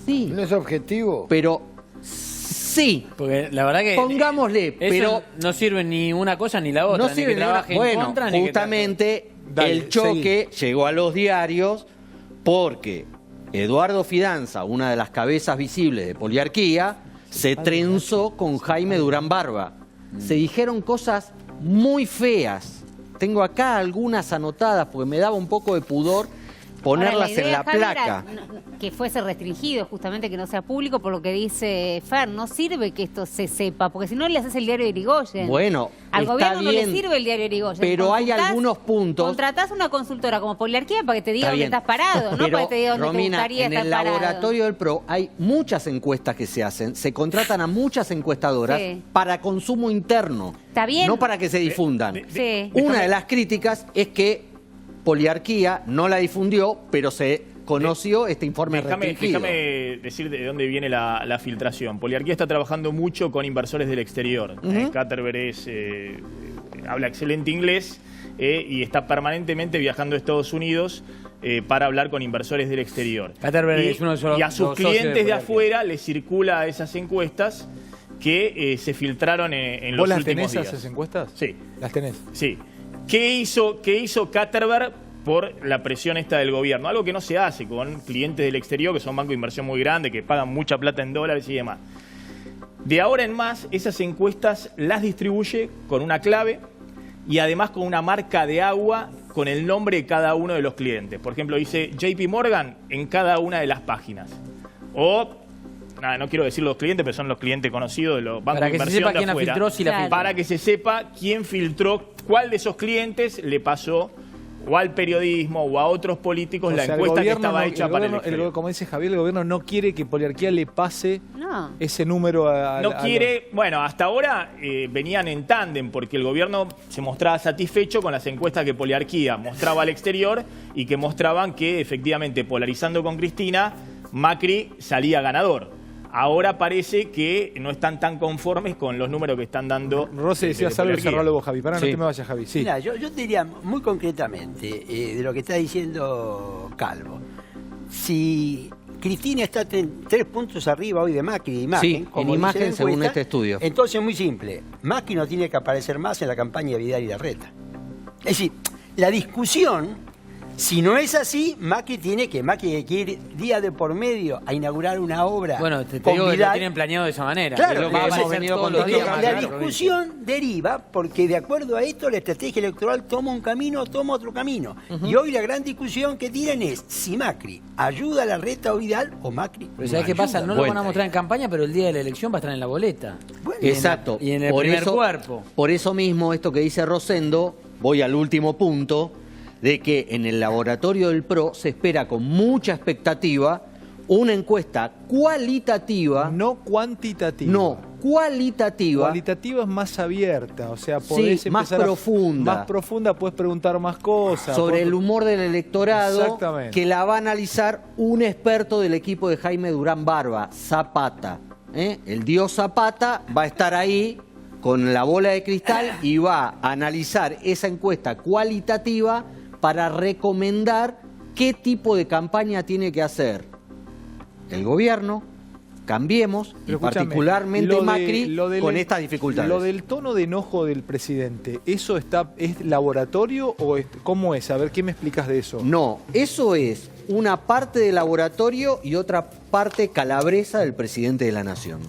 Sí. ¿No es objetivo? Pero sí. Porque la verdad que... Pongámosle, pero... no sirve ni una cosa ni la otra. No sirve ni que trabaje en contra, ni justamente Dale, el choque llegó a los diarios porque Eduardo Fidanza, una de las cabezas visibles de Poliarquía, se trenzó con Jaime Durán Barba. Se dijeron cosas muy feas. Tengo acá algunas anotadas porque me daba un poco de pudor ponerlas en la placa. Que fuese restringido, justamente que no sea público, por lo que dice Fer, no sirve que esto se sepa, porque si no le haces el diario de Irigoyen. Bueno, al está gobierno no bien, le sirve el diario de Irigoyen. pero hay algunos puntos. Contratás una consultora como Poliarquía para que te diga Está dónde bien. estás parado, no Pero, para que te diga dónde Romina, te gustaría en estar el parado. laboratorio del PRO hay muchas encuestas que se hacen, se contratan a muchas encuestadoras Sí. para consumo interno, Está bien. no para que se difundan. Sí. Una de las críticas es que Poliarquía no la difundió, pero se conoció este informe restringido. Déjame decir de dónde viene la filtración. Poliarquía está trabajando mucho con inversores del exterior. Katterberg habla excelente inglés y está permanentemente viajando a Estados Unidos para hablar con inversores del exterior. Katterberg es uno de esos y a sus socios de clientes de Poliarquía. afuera les circula esas encuestas que se filtraron en los ¿Vos las últimos tenés días. esas encuestas? Sí. ¿Las tenés? Sí. ¿Qué hizo Katterberg por la presión esta del gobierno? Algo que no se hace con clientes del exterior, que son bancos de inversión muy grandes, que pagan mucha plata en dólares y demás. De ahora en más, esas encuestas las distribuye con una clave y además con una marca de agua con el nombre de cada uno de los clientes. Por ejemplo, dice JP Morgan en cada una de las páginas. O, no quiero decir los clientes, pero son los clientes conocidos de los bancos de inversión de afuera. Para que se sepa quién la filtró, si la filtró. Para que se sepa quién filtró, cuál de esos clientes le pasó o al periodismo o a otros políticos la encuesta que estaba hecha para el exterior. Como dice Javier, el gobierno no quiere que Poliarquía le pase ese número a No quiere, bueno, hasta ahora venían en tándem porque el gobierno se mostraba satisfecho con las encuestas que Poliarquía mostraba al exterior y que mostraban que efectivamente polarizando con Cristina, Macri salía ganador. Ahora parece que no están tan conformes con los números que están dando. Rossi, decías algo y cerralo vos, Javi. No te me vayas, Javi. Sí. Mirá, yo diría muy concretamente de lo que está diciendo Calvo. Si Cristina está 3 puntos arriba hoy de Macri y imagen, Sí, en imagen según este estudio. Entonces, muy simple. Macri no tiene que aparecer más en la campaña de Vidal y Larreta. Es decir, la discusión, si no es así, Macri tiene que ir día de por medio a inaugurar una obra. Bueno, te con digo que lo Vidal. tienen planeado de esa manera. Claro, Lo que hemos venido porque contando. la discusión deriva porque de acuerdo a esto la estrategia electoral toma un camino, toma otro camino. Y hoy la gran discusión que tienen es si Macri ayuda a Larreta o Vidal o Macri. Pero ¿sabes qué pasa? No lo van a mostrar en campaña, pero el día de la elección va a estar en la boleta. Exacto. Y en el Por primer eso- cuerpo. Por eso mismo, esto que dice Rosendo, voy al último punto, de que en el laboratorio del PRO se espera con mucha expectativa una encuesta cualitativa. No cuantitativa. No, cualitativa. Cualitativa es más abierta, o sea, podés Sí, más empezar profunda. Más profunda, puedes preguntar más cosas. Sobre el humor del electorado, Exactamente. que la va a analizar un experto del equipo de Jaime Durán Barba, Zapata. El dios Zapata va a estar ahí con la bola de cristal y va a analizar esa encuesta cualitativa para recomendar qué tipo de campaña tiene que hacer el gobierno, Cambiemos, y Pero escúchame, particularmente lo de- Macri, lo del- con estas dificultades. Lo del tono de enojo del presidente, ¿eso es laboratorio o cómo es? A ver, ¿qué me explicas de eso? No, eso es una parte de laboratorio y otra parte calabresa del presidente de la Nación.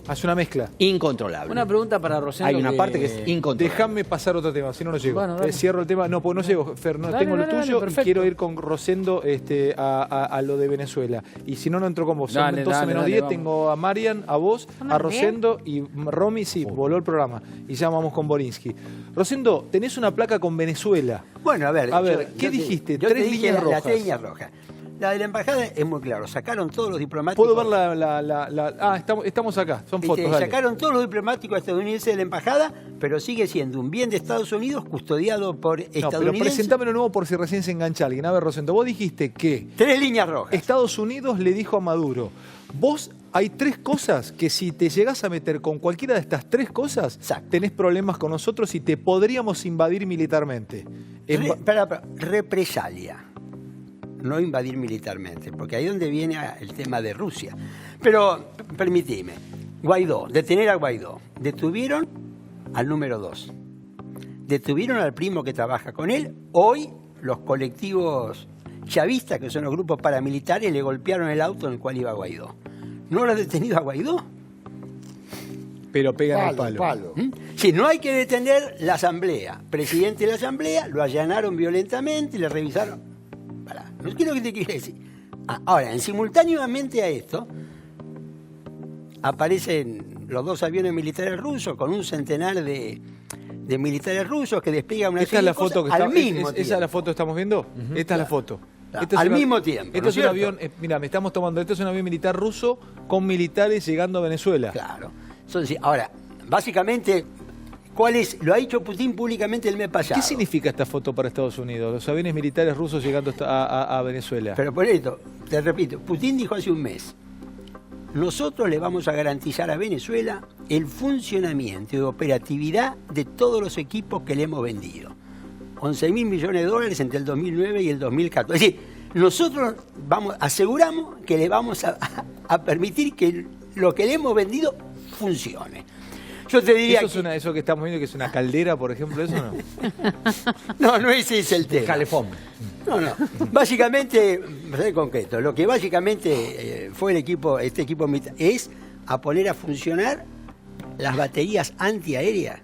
Hace una mezcla. Incontrolable. Una pregunta para Rosendo. Hay una parte que es incontrolable. Déjame pasar otro tema, si no, no llego. Bueno, dale. Cierro el tema. No, pues no llego, Fer. No, Dale, tengo lo dale, tuyo dale, y perfecto. quiero ir con Rosendo a lo de Venezuela. Y si no, no entro con vos. Son Dale, 12 dale, menos dale, 10. vamos. Tengo a Marian, a vos, a Rosendo y Romy. Sí, voló el programa. Y ya vamos con Borinsky. Rosendo, tenés una placa con Venezuela. Bueno, a ver. ¿Qué yo te- dijiste? yo te 3 dije líneas las rojas. 3 líneas rojas. La de la embajada es muy claro. Sacaron todos los diplomáticos. ¿Puedo ver estamos acá. Son fotos, dale. Sacaron todos los diplomáticos estadounidenses de la embajada, pero sigue siendo un bien de Estados Unidos custodiado por No, pero estadounidenses. presentámelo nuevo por si recién se engancha alguien. A ver, Rosendo, vos dijiste que 3 líneas rojas. Estados Unidos le dijo a Maduro, vos hay 3 cosas que si te llegás a meter con cualquiera de estas 3 cosas, tenés problemas con nosotros y te podríamos invadir militarmente. Represalia. No invadir militarmente, porque ahí es donde viene el tema de Rusia. Pero, permitime, Guaidó, detener a Guaidó. Detuvieron al número 2. Detuvieron al primo que trabaja con él. Hoy los colectivos chavistas, que son los grupos paramilitares, le golpearon el auto en el cual iba Guaidó. ¿No lo ha detenido a Guaidó? Pero pegan el palo. Sí, no hay que detener la asamblea. Presidente de la asamblea, lo allanaron violentamente, le revisaron. No quiero que te quiera decir. Ahora, en simultáneamente a esto, aparecen los 2 aviones militares rusos con un centenar de militares rusos que despliegan una serie de cosas al mismo tiempo. ¿Esa es la foto que estamos viendo? Esta es la foto. Al mismo tiempo. Esto es un avión, mira, me estamos tomando, esto es un avión militar ruso con militares llegando a Venezuela. Claro. Entonces, ahora, básicamente, ¿cuál es? Lo ha dicho Putin públicamente el mes pasado. ¿Qué significa esta foto para Estados Unidos? Los aviones militares rusos llegando a Venezuela. Pero por esto, te repito, Putin dijo hace un mes, nosotros le vamos a garantizar a Venezuela el funcionamiento y operatividad de todos los equipos que le hemos vendido. 11.000 millones de dólares entre el 2009 y el 2014. Es decir, nosotros aseguramos que le vamos a permitir que lo que le hemos vendido funcione. Yo te diría eso que estamos viendo, que es una caldera, por ejemplo, ¿eso no? No, ese es el tema. Calefón. No. Básicamente, para ser concreto, lo que básicamente fue este equipo militar es a poner a funcionar las baterías antiaéreas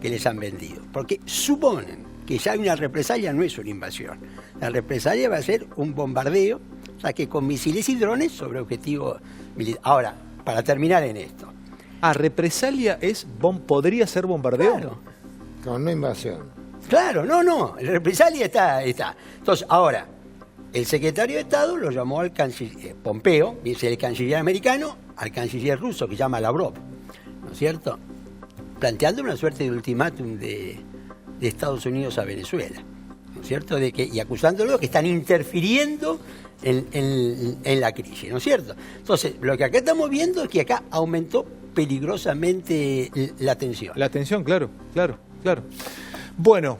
que les han vendido. Porque suponen que ya hay una represalia, no es una invasión. La represalia va a ser un bombardeo, o sea, que con misiles y drones sobre objetivos militares. Ahora, para terminar en esto. ¿Represalia podría ser bombardeo? Claro. No invasión. Claro, no. La represalia está. Entonces, ahora, el secretario de Estado lo llamó al canciller Pompeo, dice el canciller americano, al canciller ruso, que se llama Lavrov, ¿no es cierto? Planteando una suerte de ultimátum de Estados Unidos a Venezuela, ¿no es cierto? Y acusándolo que están interfiriendo en la crisis, ¿no es cierto? Entonces, lo que acá estamos viendo es que acá aumentó peligrosamente la tensión. La tensión, claro. Bueno,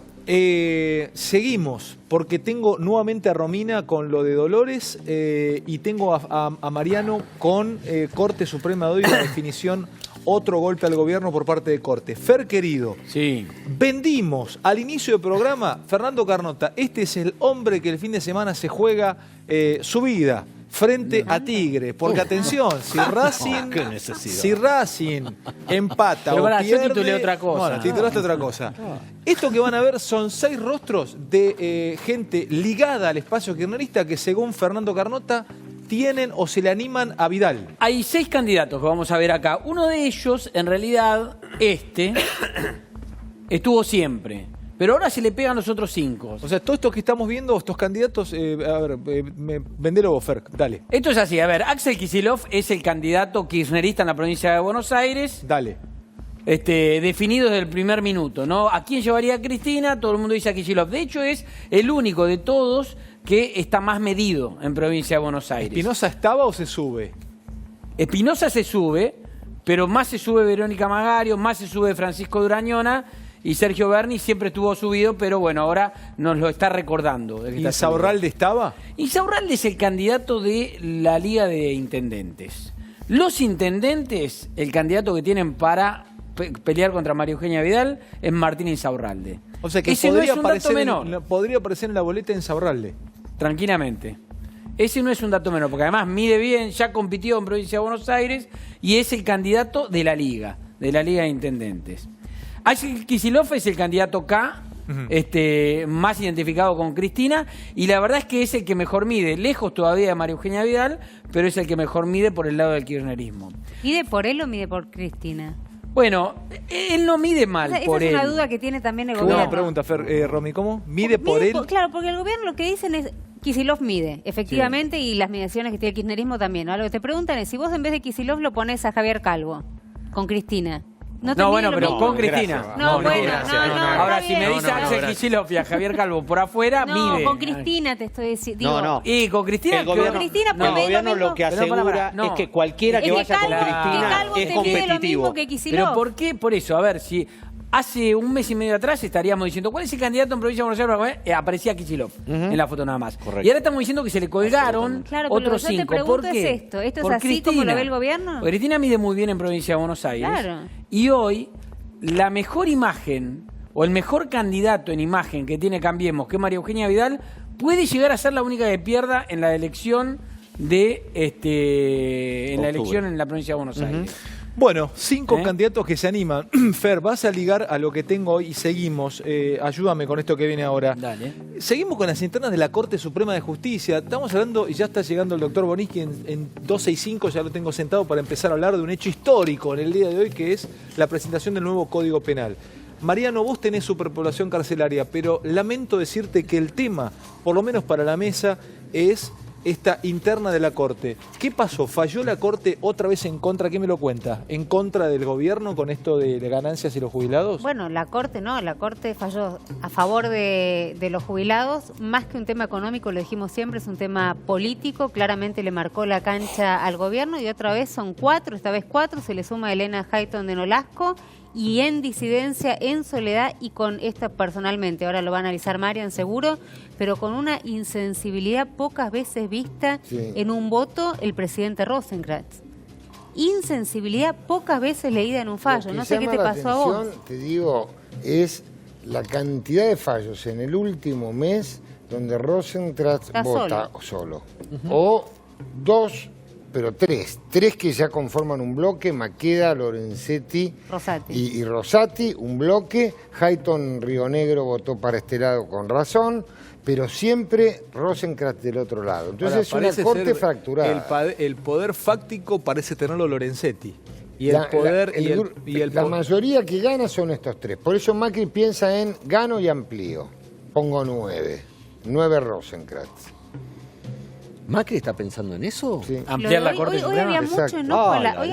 seguimos, porque tengo nuevamente a Romina con lo de Dolores y tengo a Mariano con Corte Suprema de hoy, la definición, otro golpe al gobierno por parte de Corte. Fer, querido, sí. Vendimos al inicio del programa, Fernando Carnota, este es el hombre que el fin de semana se juega su vida frente a Tigre, porque atención, si Racing empata pero o pierde... yo titulé otra cosa. Bueno, titulaste otra cosa. Esto que van a ver son 6 rostros de gente ligada al espacio kirchnerista que según Fernando Carnota tienen o se le animan a Vidal. Hay 6 candidatos que vamos a ver acá. Uno de ellos, en realidad, estuvo siempre. Pero ahora se le pegan los otros 5. O sea, todo esto que estamos viendo, estos candidatos, vendelo vos, Fer, dale. Esto es así, a ver, Axel Kicillof es el candidato kirchnerista en la provincia de Buenos Aires. Dale. Definido desde el primer minuto, ¿no? ¿A quién llevaría a Cristina? Todo el mundo dice a Kicillof. De hecho, es el único de todos que está más medido en provincia de Buenos Aires. ¿Espinosa estaba o se sube? Espinosa se sube, pero más se sube Verónica Magario, más se sube Francisco Durañona. Y Sergio Berni siempre estuvo subido, pero bueno, ahora nos lo está recordando. ¿Y Insaurralde estaba? Insaurralde es el candidato de la Liga de Intendentes. Los intendentes, el candidato que tienen para pelear contra María Eugenia Vidal es Martín Insaurralde. O sea que ese podría, no es un dato menor. Podría aparecer en la boleta Insaurralde. Tranquilamente. Ese no es un dato menor, porque además mide bien, ya compitió en provincia de Buenos Aires y es el candidato de la Liga de Intendentes. Axel Kicillof es el candidato K, más identificado con Cristina, y la verdad es que es el que mejor mide, lejos todavía de María Eugenia Vidal, pero es el que mejor mide por el lado del kirchnerismo. ¿Mide por él o mide por Cristina? Bueno, él no mide mal por él. Esa es una duda que tiene también el gobierno. Buena pregunta, Fer. Romy, ¿cómo? ¿Mide por él? Claro, porque el gobierno lo que dicen es Kicillof mide, efectivamente, sí. Y las mediciones que tiene el kirchnerismo también, ¿no? Lo que te preguntan es si vos en vez de Kicillof lo pones a Javier Calvo, con Cristina. No, bueno, pero con Cristina. No, ahora, si me dice Axel Kicillof y a Javier Calvo por afuera, mide. No, con Cristina te estoy diciendo. No. Y con Cristina, el gobierno lo que asegura es que cualquiera que vaya con Cristina es competitivo. Pero ¿por qué? Por eso, a ver, si hace un mes y medio atrás estaríamos diciendo ¿cuál es el candidato en provincia de Buenos Aires? Aparecía Kicillof en la foto nada más. Correcto. Y ahora estamos diciendo que se le colgaron otros 5. ¿Por qué? ¿Esto es así Cristina, como lo ve el gobierno? Porque Cristina mide muy bien en provincia de Buenos Aires. Claro. Y hoy la mejor imagen o el mejor candidato en imagen que tiene Cambiemos, que es María Eugenia Vidal, puede llegar a ser la única que pierda en la elección de en la provincia de Buenos Aires. Bueno, 5 candidatos que se animan. Fer, vas a ligar a lo que tengo hoy y seguimos. Ayúdame con esto que viene ahora. Dale. Seguimos con las internas de la Corte Suprema de Justicia. Estamos hablando, y ya está llegando el doctor Boniski en 265, ya lo tengo sentado para empezar a hablar de un hecho histórico en el día de hoy, que es la presentación del nuevo Código Penal. Mariano, vos tenés superpoblación carcelaria, pero lamento decirte que el tema, por lo menos para la mesa, es esta interna de la Corte. ¿Qué pasó? ¿Falló la Corte otra vez en contra? ¿Qué me lo cuenta? ¿En contra del gobierno con esto de ganancias y los jubilados? Bueno, la Corte no, la Corte falló a favor de los jubilados. Más que un tema económico, lo dijimos siempre, es un tema político. Claramente le marcó la cancha al gobierno y otra vez son 4, esta vez 4, se le suma Elena Hayton de Nolasco. Y en disidencia, en soledad y con esta personalmente, ahora lo va a analizar Marian seguro, pero con una insensibilidad pocas veces vista en un voto el presidente Rosenkrantz. Insensibilidad pocas veces leída en un fallo. No sé qué te pasó a vos. Te digo, es la cantidad de fallos en el último mes donde Rosenkrantz vota solo. O 2, pero 3 que ya conforman un bloque: Maqueda, Lorenzetti y Rosati, un bloque. Hayton Río Negro votó para este lado con razón, pero siempre Rosenkrantz del otro lado. Entonces ahora, es una corte fracturada. El poder fáctico parece tenerlo Lorenzetti. Y el poder la mayoría que gana son estos 3. Por eso Macri piensa en gano y amplío. Pongo 9 Rosenkrantz. ¿Macri está pensando en eso? Sí. Ampliar la Corte Suprema. Hoy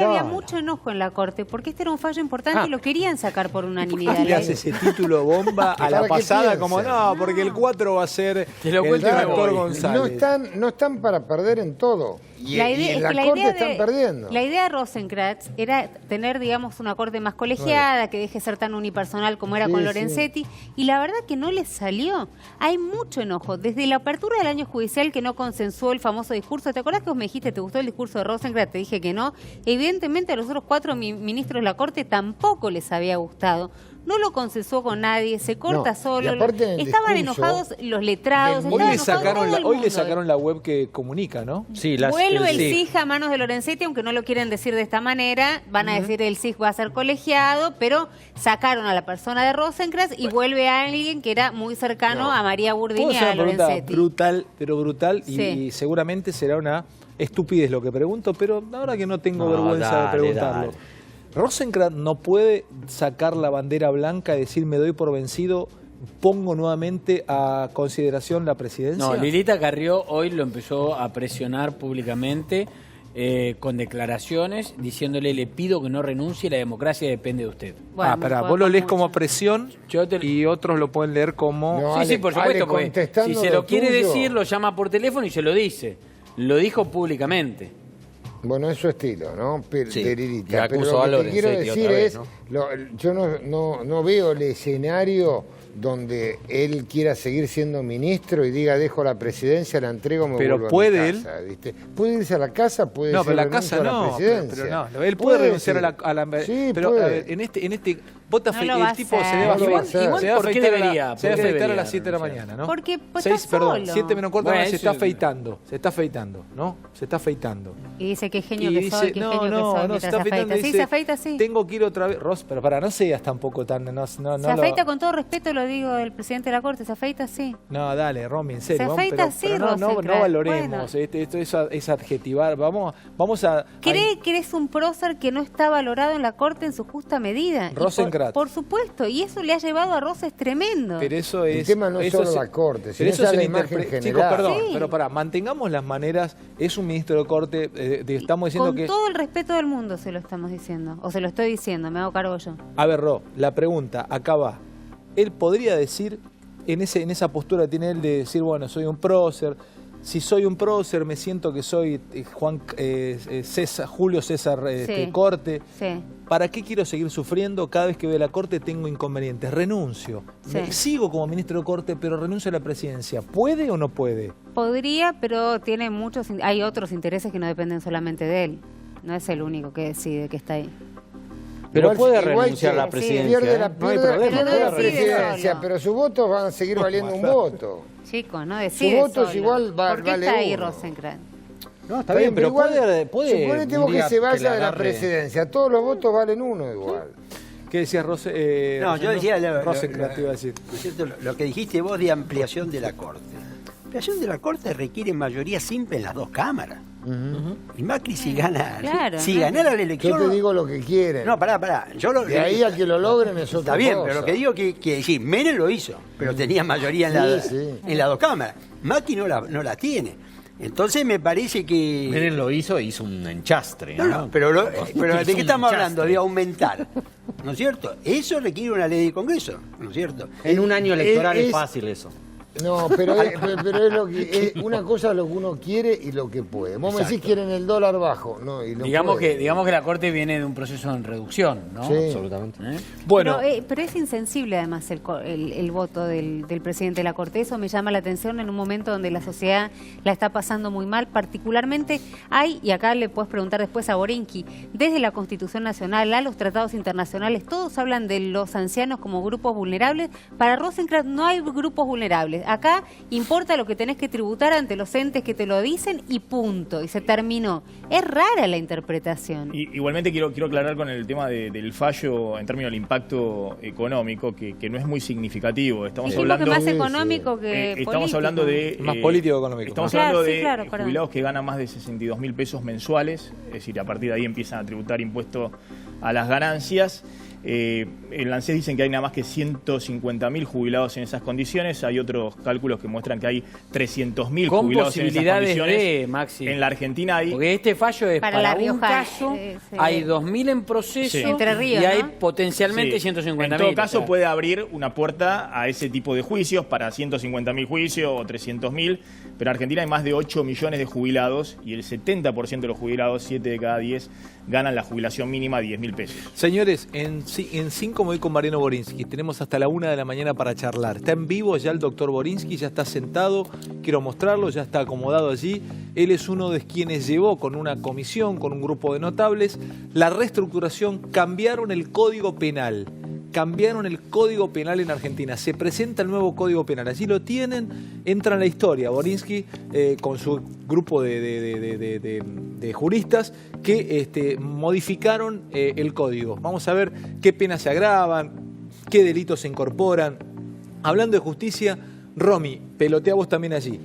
había mucho enojo en la Corte, porque este era un fallo importante y lo querían sacar por unanimidad. ¿Por qué le hace ese título bomba a la pasada? Como no, porque el 4 va a ser el doctor González. No están para perder en todo. Y en la Corte están perdiendo. La idea de Rosenkrantz era tener, digamos, una Corte más colegiada, que deje de ser tan unipersonal como era con Lorenzetti, y la verdad que no les salió. Hay mucho enojo. Desde la apertura del año judicial que no consensuó el famoso discurso, ¿te acordás que vos me dijiste, te gustó el discurso de Rosenkrantz? Te dije que no. Evidentemente a los otros 4 ministros de la Corte tampoco les había gustado. No lo consensuó con nadie, se corta solo. Estaban enojados los letrados. Hoy le sacaron la web que comunica, ¿no? Sí, vuelve el SIG a manos de Lorenzetti, aunque no lo quieren decir de esta manera. Van a decir el SIG va a ser colegiado, pero sacaron a la persona de Rosenkrantz y vuelve a alguien que era muy cercano a María Burdini y a Lorenzetti. Brutal, pero brutal, y seguramente será una estupidez lo que pregunto, pero ahora que no tengo vergüenza de preguntarlo. Rosenkrantz no puede sacar la bandera blanca y decir me doy por vencido, pongo nuevamente a consideración la presidencia. No, Lilita Carrió hoy lo empezó a presionar públicamente con declaraciones diciéndole le pido que no renuncie, la democracia depende de usted. Bueno, vos lo lees como presión y otros lo pueden leer como... No, sí, por supuesto, porque si se lo quiere decir, lo llama por teléfono y se lo dice. Lo dijo públicamente. Bueno, es su estilo, ¿no? Lilita. Pero lo que te quiero decir es, yo no veo el escenario donde él quiera seguir siendo ministro y diga dejo la presidencia, la entrego, me vuelvo a mi casa, ¿viste? Puede irse a la casa, puede pero la renunciar casa a la presidencia. Pero no, él puede renunciar a la sí, pero puede. A ver, en este vota el tipo se debe ¿Por qué debería? Se debe afeitar a las 7 de la mañana, ¿no? Porque 7 menos cuarto, se está afeitando, ¿no? Se está afeitando. Y dice qué genio que soy, qué genio que soy mientras se afeita. Sí, se afeita, sí. Tengo que ir otra vez, Ros, pero no seas tampoco tan... Se afeita con todo respeto, lo digo, el presidente de la Corte, se afeita así. No, dale, Romy, en serio. Se afeita así, pero no valoremos, esto es adjetivar, vamos a... ¿Cree que eres un prócer que no está valorado en la Corte en su justa medida? Rosenkrantz. Por supuesto, y eso le ha llevado a Roses tremendo. Pero eso es... El tema no es solo la Corte, sino eso es la imagen general. Chicos, perdón, pero mantengamos las maneras, es un ministro de Corte, estamos diciendo con todo el respeto del mundo se lo estamos diciendo, o se lo estoy diciendo, me hago cargo yo. A ver, Ro, la pregunta, acá va. Él podría decir, en esa postura que tiene él de decir, bueno, soy un prócer, si soy un prócer me siento que soy Julio César Corte. Sí. ¿Para qué quiero seguir sufriendo? Cada vez que veo la Corte tengo inconvenientes. Renuncio. Sigo como ministro de Corte, pero renuncio a la presidencia. ¿Puede o no puede? Podría, pero hay otros intereses que no dependen solamente de él. No es el único que decide que está ahí. Pero Igual- puede igual renunciar que a la presidencia. pierde la, ¿eh? No hay pierde- problema. pierde Pero la no decide presidencia, solo. pero sus votos van a seguir valiendo un voto. Chicos, no Su decide voto es solo. igual, ¿Por qué vale está ahí uno. Rosenkrantz? No, está bien, pero igual, puede suponete un vos que día se vaya le de la agarre- presidencia, todos los votos valen uno igual. ¿Qué decías, No, yo decía Rosenkrantz te iba a decir. ¿no es cierto? Lo que dijiste vos de ampliación de la Corte. La ampliación de la Corte requiere mayoría simple en las dos cámaras. Y Macri si gana, Claro, si ¿no? ganara la elección... Yo te digo lo que quieren. No, pará. De ahí a que lo logren es otra Está bien, cosa. pero lo que digo que sí, Menem lo hizo, pero tenía mayoría en las dos cámaras. Macri no la tiene. Entonces me parece que... Menem lo hizo un enchastre. No, pero ¿de Hizo qué un estamos enchastre. hablando? De aumentar, ¿no es cierto? Eso requiere una ley de Congreso, ¿no es cierto? En un año electoral es es- fácil eso. No, pero es lo que una cosa es lo que uno quiere y lo que puede. Vos me decís quieren el dólar bajo, no, y no Digamos puede. que la Corte viene de un proceso en reducción, ¿no? Sí. Absolutamente. Bueno, Pero es insensible además el voto del presidente de la Corte. Eso me llama la atención en un momento donde la sociedad la está pasando muy mal. Particularmente hay, y acá le puedes preguntar después a Borinsky, desde la Constitución Nacional a los tratados internacionales, todos hablan de los ancianos como grupos vulnerables. Para Rosenkrantz no hay grupos vulnerables. Acá importa lo que tenés que tributar ante los entes que te lo dicen y punto. Y se terminó. Es rara la interpretación. Igualmente quiero aclarar con el tema del fallo en términos del impacto económico, que no es muy significativo. Estamos Dijimos hablando que más económico que estamos político. hablando de Más político económico. Estamos Claro, hablando sí, de claro, perdón. jubilados que ganan más de 62.000 pesos mensuales, es decir, a partir de ahí empiezan a tributar impuesto a las ganancias. En ANSES dicen que hay nada más que 150.000 jubilados en esas condiciones. Hay otros cálculos que muestran que hay 300.000 Con jubilados en esas posibilidades condiciones. de, Maxi. En la Argentina hay... Porque este fallo es Para para, La un Rioja, caso, sí. hay 2.000 en proceso Sí. Entre Ríos, y hay ¿no? potencialmente Sí. 150.000. En todo caso o sea. puede abrir una puerta a ese tipo de juicios para 150.000 juicios o 300.000, pero en Argentina hay más de 8 millones de jubilados y el 70% de los jubilados, 7 de cada 10, ganan la jubilación mínima de 10.000 pesos. señores, en 5 me voy con Mariano Borinsky. Tenemos hasta la 1 de la mañana para charlar. Está en vivo ya el doctor Borinsky, ya está sentado. Quiero mostrarlo, ya está acomodado allí. Él es uno de quienes llevó con una comisión, con un grupo de notables, la reestructuración. Cambiaron el Código Penal. Cambiaron el Código Penal en Argentina. Se presenta el nuevo Código Penal. Allí lo tienen, entra en la historia. Borinsky con su grupo de juristas que modificaron el código. Vamos a ver qué penas se agravan, qué delitos se incorporan. Hablando de justicia, Romy, pelotea vos también allí.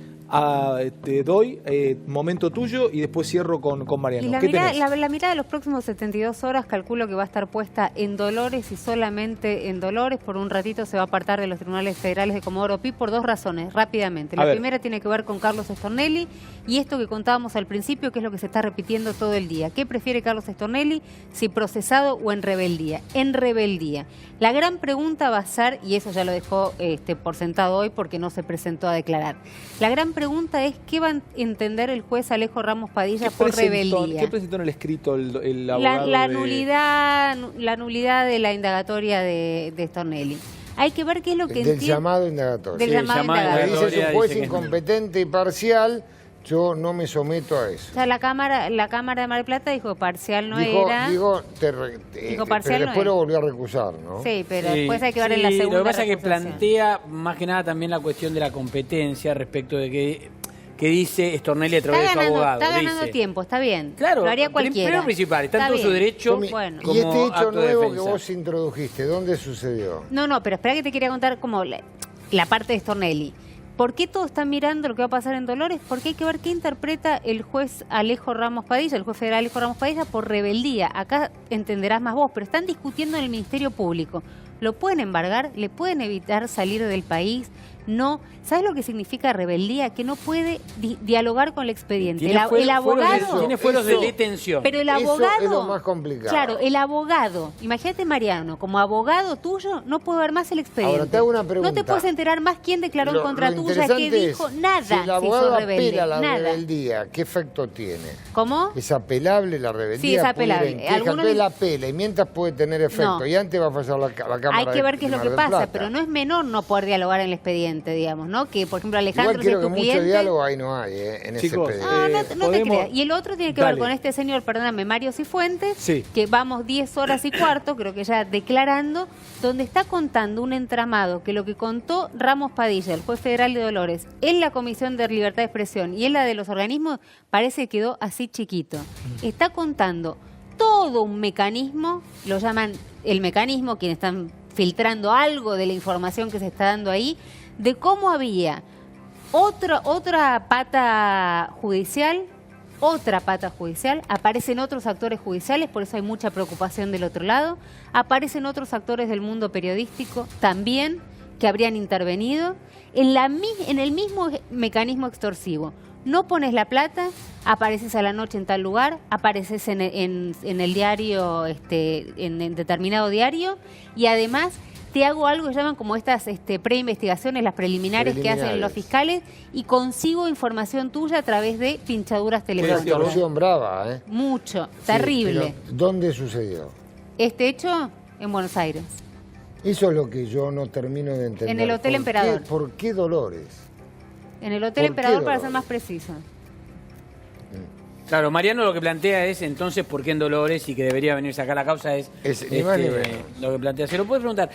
Te doy momento tuyo y después cierro con Mariano. Y la ¿Qué mirada, tenés? la mirada de los próximos 72 horas calculo que va a estar puesta en Dolores y solamente en Dolores. Por un ratito se va a apartar de los tribunales federales de Comodoro Pi por dos razones, rápidamente. A La ver. primera tiene que ver con Carlos Stornelli y esto que contábamos al principio, que es lo que se está repitiendo todo el día. ¿Qué prefiere Carlos Stornelli? Si procesado o en rebeldía. En rebeldía. La gran pregunta va a ser, y eso ya lo dejó por sentado hoy porque no se presentó a declarar. La gran pregunta es qué va a entender el juez Alejo Ramos Padilla por rebeldía. ¿Qué presentó en el escrito el abogado? La de- nulidad de la indagatoria de Stornelli. Hay que ver qué es lo que Del entiende. llamado indagatorio. Del llamado indagatorio. Dice es un juez dice que no. incompetente y parcial, yo no me someto a eso. O sea, la Cámara de Mar del Plata dijo que parcial no Dijo, era. digo, Dijo parcial pero no después era. lo volvió a recusar, ¿no? Sí, pero Sí, después hay que ver en la sí, segunda Lo que pasa es que recusación. plantea más que nada también la cuestión de la competencia respecto de que dice Stornelli a través de su abogado. Está ganando Dice, tiempo, está bien. Claro, lo haría cualquiera. primero principal, está en todo su bien. derecho. Bueno. Y este como hecho acto de nuevo que defensa. vos introdujiste, ¿dónde sucedió? No, pero espera que te quería contar como la parte de Stornelli. ¿Por qué todos están mirando lo que va a pasar en Dolores? Porque hay que ver qué interpreta el juez Alejo Ramos Padilla, el juez federal Alejo Ramos Padilla, por rebeldía. Acá entenderás más vos, pero están discutiendo en el Ministerio Público. ¿Lo pueden embargar? ¿Le pueden evitar salir del país? No. ¿Sabes lo que significa rebeldía? Que no puede dialogar con el expediente. Tiene El abogado... tiene fueros de eso- detención. Pero el Eso abogado... es lo más complicado. Claro, el abogado, imagínate Mariano, como abogado tuyo, no puede ver más el expediente. Ahora, te hago una pregunta. No te puedes enterar más quién declaró en contra Lo tuya, qué interesante dijo, es, nada. Si el se abogado hizo rebelde, apela a la nada. rebeldía, ¿qué efecto tiene? ¿Cómo? ¿Es apelable la rebeldía? Sí, es ¿Puede ir apelable. en queja? Algunos Entonces le- la apela y mientras puede tener efecto. No. Y antes va a fallar la Cámara Hay que ver qué es de lo que Mar del pasa, Plata. pero no es menor no poder dialogar en el expediente. cliente, digamos, ¿no? Que, por ejemplo, Alejandro Igual creo es tu que mucho cliente. diálogo ahí no hay, en Chicos, ese expediente. No te creas. Y el otro tiene que ver con este señor, perdóname, Mario Cifuentes, Sí. que vamos 10 horas y cuarto, creo que ya declarando, donde está contando un entramado que lo que contó Ramos Padilla, el juez federal de Dolores, en la Comisión de Libertad de Expresión y en la de los organismos, parece que quedó así chiquito. Está contando todo un mecanismo, lo llaman el mecanismo, quienes están filtrando algo de la información que se está dando ahí, de cómo había otra pata judicial, aparecen otros actores judiciales, por eso hay mucha preocupación del otro lado, aparecen otros actores del mundo periodístico también que habrían intervenido en el mismo mecanismo extorsivo. No pones la plata, apareces a la noche en tal lugar, apareces en el diario, en determinado diario, y además te hago algo que llaman como estas preinvestigaciones, las preliminares que hacen los fiscales, y consigo información tuya a través de pinchaduras telefónicas. Una extorsión brava, ¿eh? Mucho, Sí, terrible. pero ¿dónde sucedió? Este hecho en Buenos Aires, Eso es lo que yo no termino de entender. en el Hotel Emperador. ¿Por qué Dolores? En el Hotel ¿Por qué Emperador, para ser Dolores? más preciso. Claro, Mariano lo que plantea es entonces por qué en Dolores y que debería venirse acá la causa es ni más ni menos. lo que plantea. Se lo puedes preguntar.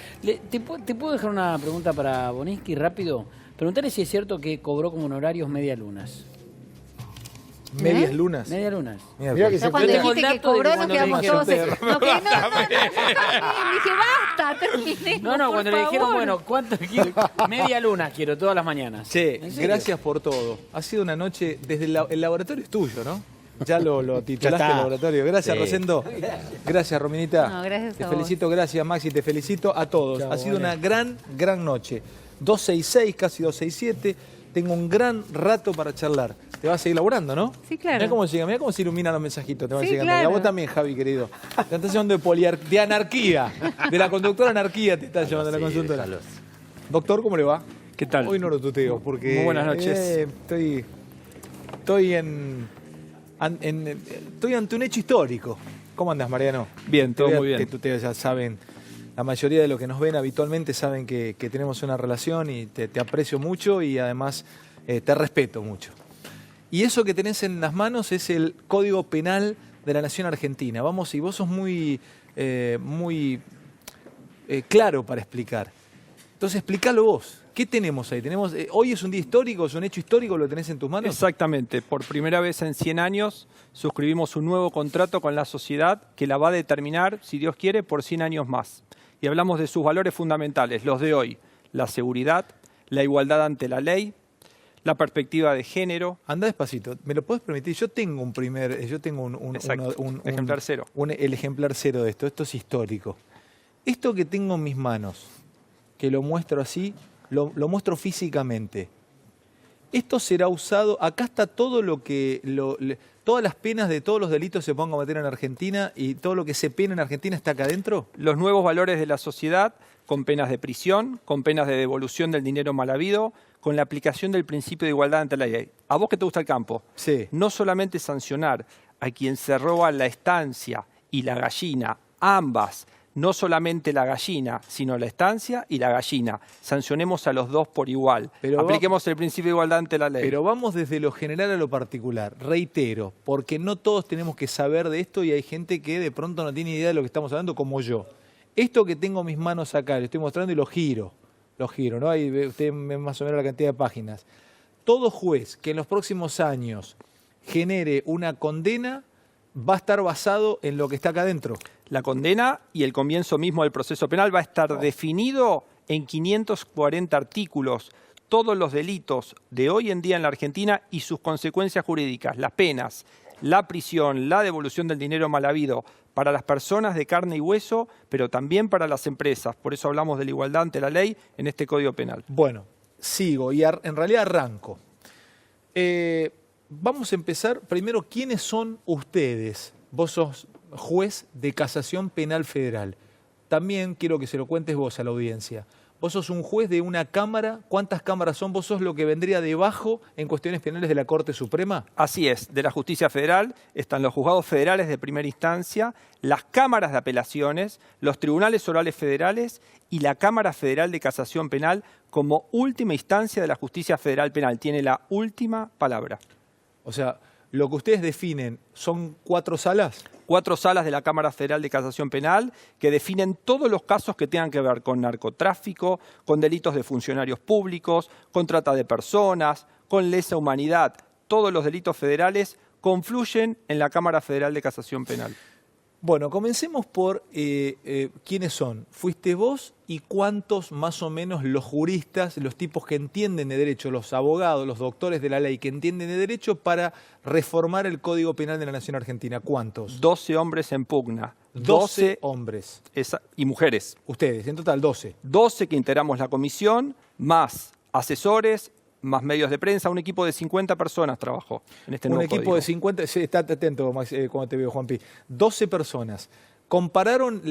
¿Te puedo dejar una pregunta para Boninsky rápido? Preguntarle si es cierto que cobró como honorarios medialunas. ¿Medias lunas? Medialunas. Mirá que Yo cuando dijiste que cobró nos quedamos todos... Dije, basta, terminé. No, cuando le dijeron, bueno, ¿cuánto quiero? Media luna quiero todas las mañanas. Che, ¿En serio? gracias por todo. Ha sido una noche, desde el laboratorio es tuyo, ¿no? Ya lo titulaste Ya está. el laboratorio. Gracias, Sí. Rosendo. Gracias, Rominita. No, gracias te a vos. felicito, gracias, Maxi. Te felicito a todos. Ha sido una gran noche. 266, casi 267. Tengo un gran rato para charlar. Te vas a seguir laburando, ¿no? Sí, claro. Mirá cómo llega, mirá cómo se iluminan los mensajitos. Te van Sí, llegando. Y a claro. vos también, Javi, querido. Te estás llamando de anarquía. De la conductora anarquía te estás llamando la consultora. Doctor, ¿cómo le va? ¿Qué tal? Hoy no lo tuteo porque... Muy buenas noches. Estoy ante un hecho histórico. ¿Cómo andas, Mariano? Bien, todo muy bien. Que ustedes ya saben, la mayoría de los que nos ven habitualmente saben que tenemos una relación y te aprecio mucho y además te respeto mucho. Y eso que tenés en las manos es el Código Penal de la Nación Argentina. Vamos, y vos sos muy claro para explicar. Entonces, explícalo vos. ¿Qué tenemos ahí? ¿Hoy es un día histórico, es un hecho histórico, lo tenés en tus manos? Exactamente. Por primera vez en 100 años suscribimos un nuevo contrato con la sociedad que la va a determinar, si Dios quiere, por 100 años más. Y hablamos de sus valores fundamentales, los de hoy: la seguridad, la igualdad ante la ley, la perspectiva de género. Anda despacito, ¿me lo puedes permitir? Yo tengo un ejemplar cero. El ejemplar cero de esto. Esto es histórico. Esto que tengo en mis manos, que lo muestro así, lo muestro físicamente. Esto será usado, acá está todo todas las penas de todos los delitos se pueden cometer en Argentina y todo lo que se pena en Argentina está acá adentro. Los nuevos valores de la sociedad, con penas de prisión, con penas de devolución del dinero mal habido, con la aplicación del principio de igualdad ante la ley. A vos que te gusta el campo, sí. No solamente sancionar a quien se roba la estancia y la gallina, ambas, no solamente la gallina, sino la estancia y la gallina. Sancionemos a los dos por igual. Apliquemos el principio de igualdad ante la ley. Pero vamos desde lo general a lo particular. Reitero, porque no todos tenemos que saber de esto y hay gente que de pronto no tiene idea de lo que estamos hablando, como yo. Esto que tengo en mis manos acá, lo estoy mostrando y lo giro, ¿no? Ahí usted ve más o menos la cantidad de páginas. Todo juez que en los próximos años genere una condena va a estar basado en lo que está acá adentro. La condena y el comienzo mismo del proceso penal va a estar definido en 540 artículos, todos los delitos de hoy en día en la Argentina y sus consecuencias jurídicas, las penas, la prisión, la devolución del dinero mal habido para las personas de carne y hueso, pero también para las empresas. Por eso hablamos de la igualdad ante la ley en este Código Penal. Bueno, sigo y en realidad arranco. Vamos a empezar primero, ¿quiénes son ustedes? Vos sos juez de Casación Penal Federal. También quiero que se lo cuentes vos a la audiencia. Vos sos un juez de una cámara. ¿Cuántas cámaras son? ¿Vos sos lo que vendría debajo en cuestiones penales de la Corte Suprema? Así es, de la Justicia Federal están los juzgados federales de primera instancia, las cámaras de apelaciones, los tribunales orales federales y la Cámara Federal de Casación Penal como última instancia de la Justicia Federal Penal. Tiene la última palabra. O sea, lo que ustedes definen son 4 salas. 4 salas de la Cámara Federal de Casación Penal que definen todos los casos que tengan que ver con narcotráfico, con delitos de funcionarios públicos, con trata de personas, con lesa humanidad. Todos los delitos federales confluyen en la Cámara Federal de Casación Penal. Bueno, comencemos por quiénes son. ¿Fuiste vos y cuántos más o menos los juristas, los tipos que entienden de derecho, los abogados, los doctores de la ley que entienden de derecho para reformar el Código Penal de la Nación Argentina? ¿Cuántos? 12 hombres en pugna. 12 hombres. Y mujeres. Ustedes, en total 12. 12 que integramos la comisión, más asesores, más medios de prensa. Un equipo de 50 personas trabajó en este nuevo Un equipo código. de 50, sí, estate atento Max, cuando te veo, Juanpi. 12 personas. ¿Compararon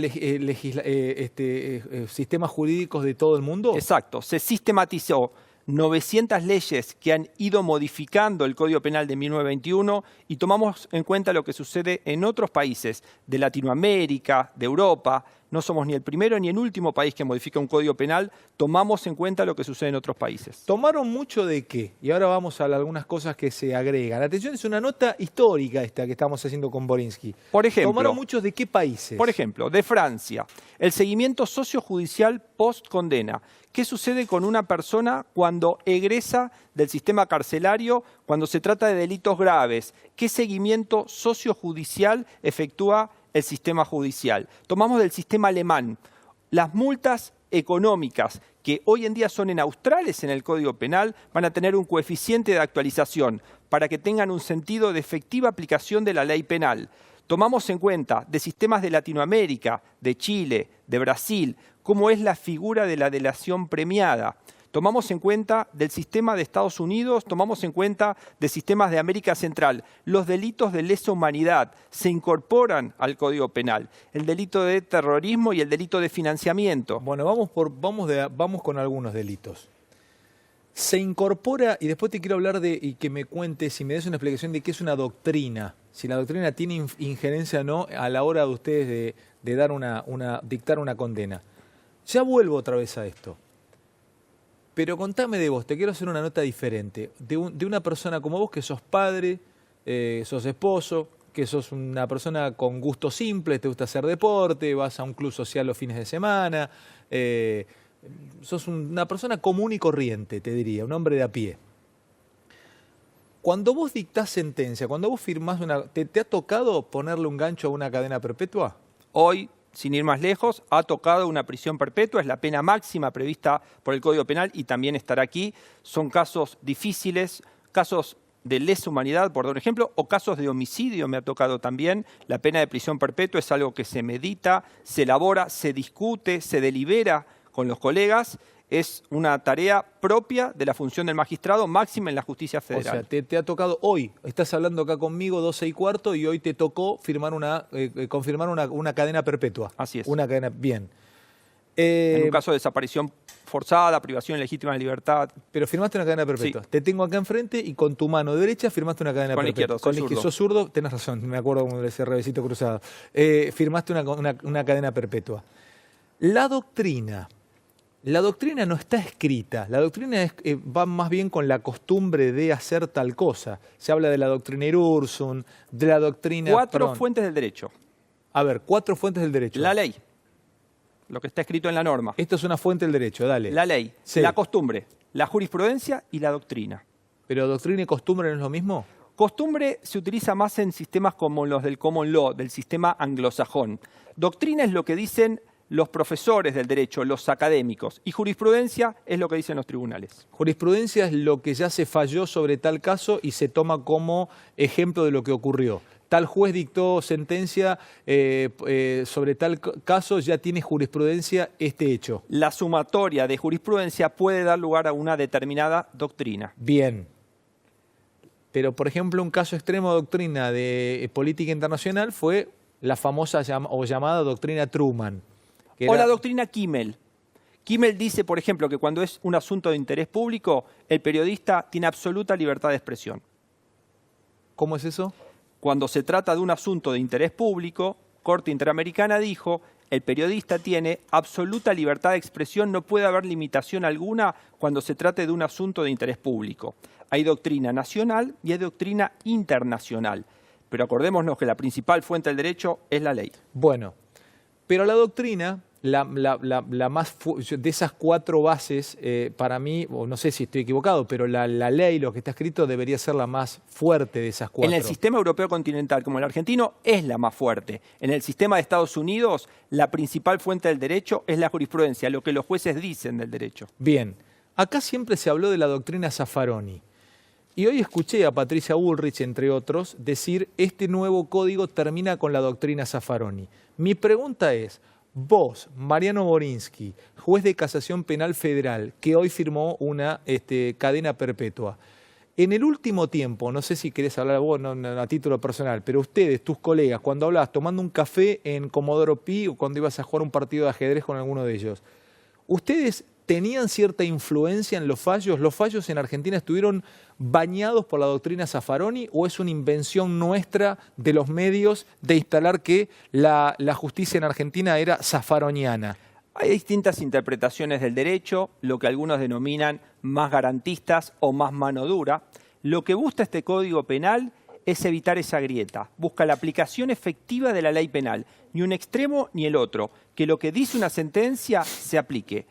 sistemas jurídicos de todo el mundo? Exacto. Se sistematizó 900 leyes que han ido modificando el Código Penal de 1921 y tomamos en cuenta lo que sucede en otros países de Latinoamérica, de Europa. No somos ni el primero ni el último país que modifica un Código Penal. Tomamos en cuenta lo que sucede en otros países. ¿Tomaron mucho de qué? Y ahora vamos a algunas cosas que se agregan. Atención, es una nota histórica esta que estamos haciendo con Borinsky. Por ejemplo, ¿tomaron muchos de qué países? Por ejemplo, de Francia, el seguimiento sociojudicial post-condena. ¿Qué sucede con una persona cuando egresa del sistema carcelario, cuando se trata de delitos graves? ¿Qué seguimiento sociojudicial efectúa el sistema judicial? Tomamos del sistema alemán. Las multas económicas que hoy en día son neutrales en el Código Penal van a tener un coeficiente de actualización para que tengan un sentido de efectiva aplicación de la ley penal. Tomamos en cuenta de sistemas de Latinoamérica, de Chile, de Brasil, cómo es la figura de la delación premiada. Tomamos en cuenta del sistema de Estados Unidos, tomamos en cuenta de sistemas de América Central. Los delitos de lesa humanidad se incorporan al Código Penal. El delito de terrorismo y el delito de financiamiento. Bueno, vamos con algunos delitos. Se incorpora, y después te quiero hablar y que me cuentes y me des una explicación de qué es una doctrina. Si la doctrina tiene injerencia o no a la hora de ustedes de dar dictar una condena. Ya vuelvo otra vez a esto. Pero contame de vos, te quiero hacer una nota diferente. De una persona como vos que sos padre, sos esposo, que sos una persona con gustos simples, te gusta hacer deporte, vas a un club social los fines de semana, sos una persona común y corriente, te diría, un hombre de a pie. Cuando vos dictás sentencia, cuando vos firmás ¿te ha tocado ponerle un gancho a una cadena perpetua? Hoy, sin ir más lejos, ha tocado una prisión perpetua, es la pena máxima prevista por el Código Penal y también estará aquí. Son casos difíciles, casos de lesa humanidad, por dar un ejemplo, o casos de homicidio me ha tocado también. La pena de prisión perpetua es algo que se medita, se elabora, se discute, se delibera con los colegas. Es una tarea propia de la función del magistrado, máxima en la justicia federal. O sea, te ha tocado hoy, estás hablando acá conmigo 12:15 y hoy te tocó confirmar una cadena perpetua. Así es. Una cadena, bien. En un caso de desaparición forzada, privación ilegítima de libertad. Pero firmaste una cadena perpetua. Sí. Te tengo acá enfrente y con tu mano derecha firmaste una cadena perpetua. Con la izquierda, sos zurdo, tenés razón, me acuerdo como ese revésito cruzado. Firmaste una cadena perpetua. La doctrina no está escrita, la doctrina va más bien con la costumbre de hacer tal cosa. Se habla de la doctrina Irursum, de la doctrina... 4 fuentes del derecho. A ver, 4 fuentes del derecho. La ley, lo que está escrito en la norma. Esto es una fuente del derecho, dale. La ley, sí. La costumbre, la jurisprudencia y la doctrina. ¿Pero doctrina y costumbre no es lo mismo? Costumbre se utiliza más en sistemas como los del common law, del sistema anglosajón. Doctrina es lo que dicen los profesores del derecho, los académicos, y jurisprudencia es lo que dicen los tribunales. Jurisprudencia es lo que ya se falló sobre tal caso y se toma como ejemplo de lo que ocurrió. Tal juez dictó sentencia sobre tal caso, ya tiene jurisprudencia este hecho. La sumatoria de jurisprudencia puede dar lugar a una determinada doctrina. Bien. Pero, por ejemplo, un caso extremo de doctrina de política internacional fue la famosa o llamada doctrina Truman. O la doctrina Kimmel. Kimmel dice, por ejemplo, que cuando es un asunto de interés público, el periodista tiene absoluta libertad de expresión. ¿Cómo es eso? Cuando se trata de un asunto de interés público, Corte Interamericana dijo, el periodista tiene absoluta libertad de expresión, no puede haber limitación alguna cuando se trate de un asunto de interés público. Hay doctrina nacional y hay doctrina internacional, pero acordémonos que la principal fuente del derecho es la ley. Bueno, pero la doctrina, la más de esas 4 bases, para mí, o no sé si estoy equivocado, pero la ley, lo que está escrito, debería ser la más fuerte de esas 4. En el sistema europeo continental, como el argentino, es la más fuerte. En el sistema de Estados Unidos, la principal fuente del derecho es la jurisprudencia, lo que los jueces dicen del derecho. Bien, acá siempre se habló de la doctrina Zaffaroni. Y hoy escuché a Patricia Bullrich, entre otros, decir este nuevo código termina con la doctrina Zaffaroni. Mi pregunta es, vos, Mariano Borinsky, juez de casación penal federal, que hoy firmó una cadena perpetua, en el último tiempo, no sé si querés hablar vos no, a título personal, pero ustedes, tus colegas, cuando hablabas tomando un café en Comodoro Pi o cuando ibas a jugar un partido de ajedrez con alguno de ellos, ¿ustedes tenían cierta influencia en los fallos? ¿Los fallos en Argentina estuvieron bañados por la doctrina Zaffaroni o es una invención nuestra de los medios de instalar que la justicia en Argentina era zaffaroniana? Hay distintas interpretaciones del derecho, lo que algunos denominan más garantistas o más mano dura. Lo que busca este Código Penal es evitar esa grieta. Busca la aplicación efectiva de la ley penal, ni un extremo ni el otro, que lo que dice una sentencia se aplique.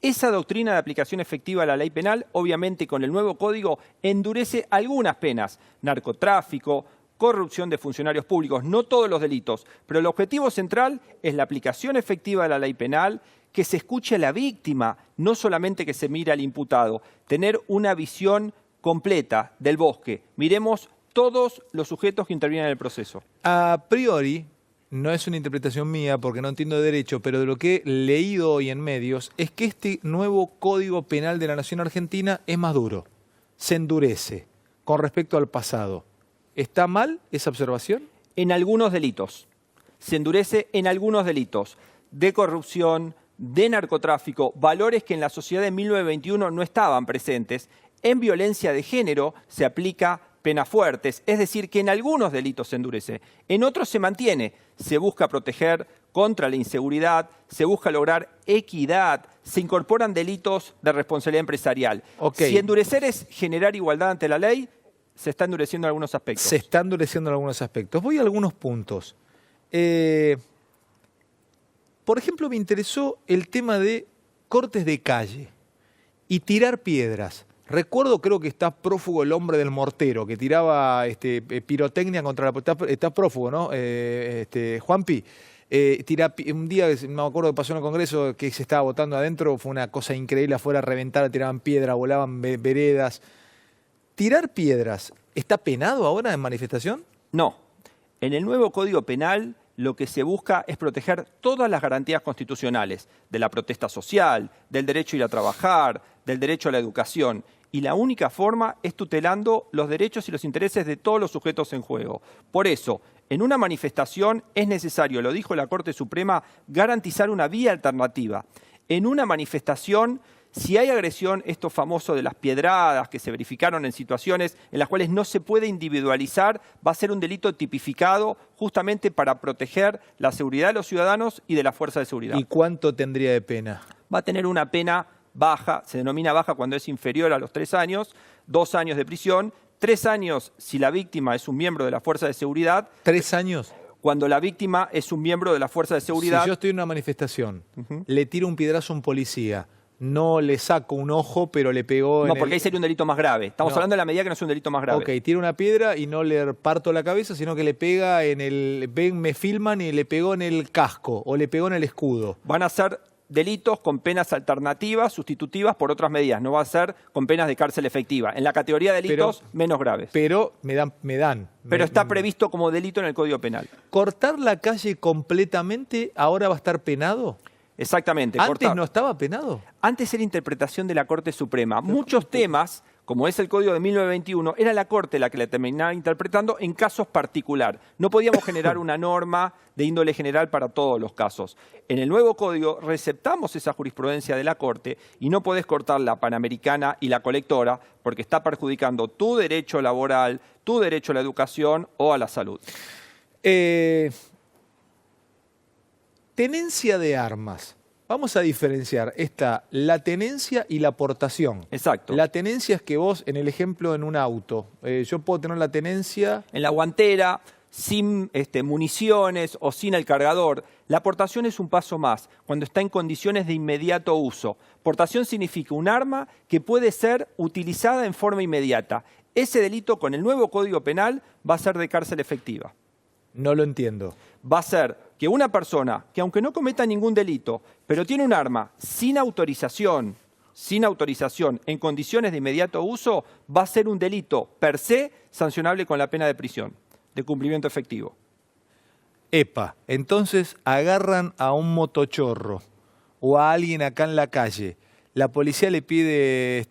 Esa doctrina de aplicación efectiva de la ley penal, obviamente con el nuevo código, endurece algunas penas, narcotráfico, corrupción de funcionarios públicos, no todos los delitos, pero el objetivo central es la aplicación efectiva de la ley penal, que se escuche a la víctima, no solamente que se mire al imputado, tener una visión completa del bosque. Miremos todos los sujetos que intervienen en el proceso. A priori, no es una interpretación mía porque no entiendo de derecho, pero de lo que he leído hoy en medios, es que este nuevo Código Penal de la Nación Argentina es más duro, se endurece con respecto al pasado. ¿Está mal esa observación? En algunos delitos. Se endurece en algunos delitos de corrupción, de narcotráfico, valores que en la sociedad de 1921 no estaban presentes. En violencia de género se aplica penas fuertes, es decir, que en algunos delitos se endurece. En otros se mantiene, se busca proteger contra la inseguridad, se busca lograr equidad, se incorporan delitos de responsabilidad empresarial. Si endurecer es generar igualdad ante la ley, se está endureciendo en algunos aspectos. Se está endureciendo en algunos aspectos. Voy a algunos puntos. Por ejemplo, me interesó el tema de cortes de calle y tirar piedras. Recuerdo, creo que está prófugo el hombre del mortero, que tiraba pirotecnia contra la... Está prófugo, ¿no? Juanpi. Un día, me acuerdo que pasó en el Congreso, que se estaba votando adentro, fue una cosa increíble, afuera a reventar, tiraban piedra, volaban veredas. ¿Tirar piedras está penado ahora en manifestación? No. En el nuevo Código Penal lo que se busca es proteger todas las garantías constitucionales, de la protesta social, del derecho a ir a trabajar, del derecho a la educación. Y la única forma es tutelando los derechos y los intereses de todos los sujetos en juego. Por eso, en una manifestación es necesario, lo dijo la Corte Suprema, garantizar una vía alternativa. En una manifestación, si hay agresión, esto famoso de las piedradas que se verificaron en situaciones en las cuales no se puede individualizar, va a ser un delito tipificado justamente para proteger la seguridad de los ciudadanos y de la fuerza de seguridad. ¿Y cuánto tendría de pena? Va a tener una pena baja, se denomina baja cuando es inferior a los 3 años, 2 años de prisión, 3 años si la víctima es un miembro de la fuerza de seguridad. ¿3 años? Cuando la víctima es un miembro de la fuerza de seguridad. Si yo estoy en una manifestación, le tiro un piedrazo a un policía, no le saco un ojo, pero le pegó... No, porque ahí sería un delito más grave. Estamos hablando de la medida que no es un delito más grave. Ok, tiro una piedra y no le parto la cabeza, sino que le pega en el... me filman y le pegó en el casco o le pegó en el escudo. Van a ser delitos con penas alternativas, sustitutivas por otras medidas. No va a ser con penas de cárcel efectiva. En la categoría de delitos menos graves. Pero Pero está previsto como delito en el Código Penal. ¿Cortar la calle completamente ahora va a estar penado? Exactamente. ¿Antes no estaba penado? Antes era interpretación de la Corte Suprema. Muchos temas, como es el Código de 1921, era la Corte la que la terminaba interpretando en casos particular. No podíamos generar una norma de índole general para todos los casos. En el nuevo Código receptamos esa jurisprudencia de la Corte y no podés cortar la Panamericana y la colectora porque está perjudicando tu derecho laboral, tu derecho a la educación o a la salud. Tenencia de armas. Vamos a diferenciar la tenencia y la aportación. Exacto. La tenencia es que vos, en el ejemplo, en un auto, yo puedo tener la tenencia... En la guantera, sin municiones o sin el cargador. La aportación es un paso más, cuando está en condiciones de inmediato uso. Portación significa un arma que puede ser utilizada en forma inmediata. Ese delito, con el nuevo Código Penal, va a ser de cárcel efectiva. No lo entiendo. Va a ser que una persona que, aunque no cometa ningún delito, pero tiene un arma sin autorización, en condiciones de inmediato uso, va a ser un delito per se sancionable con la pena de prisión, de cumplimiento efectivo. Epa, entonces agarran a un motochorro o a alguien acá en la calle. La policía le pide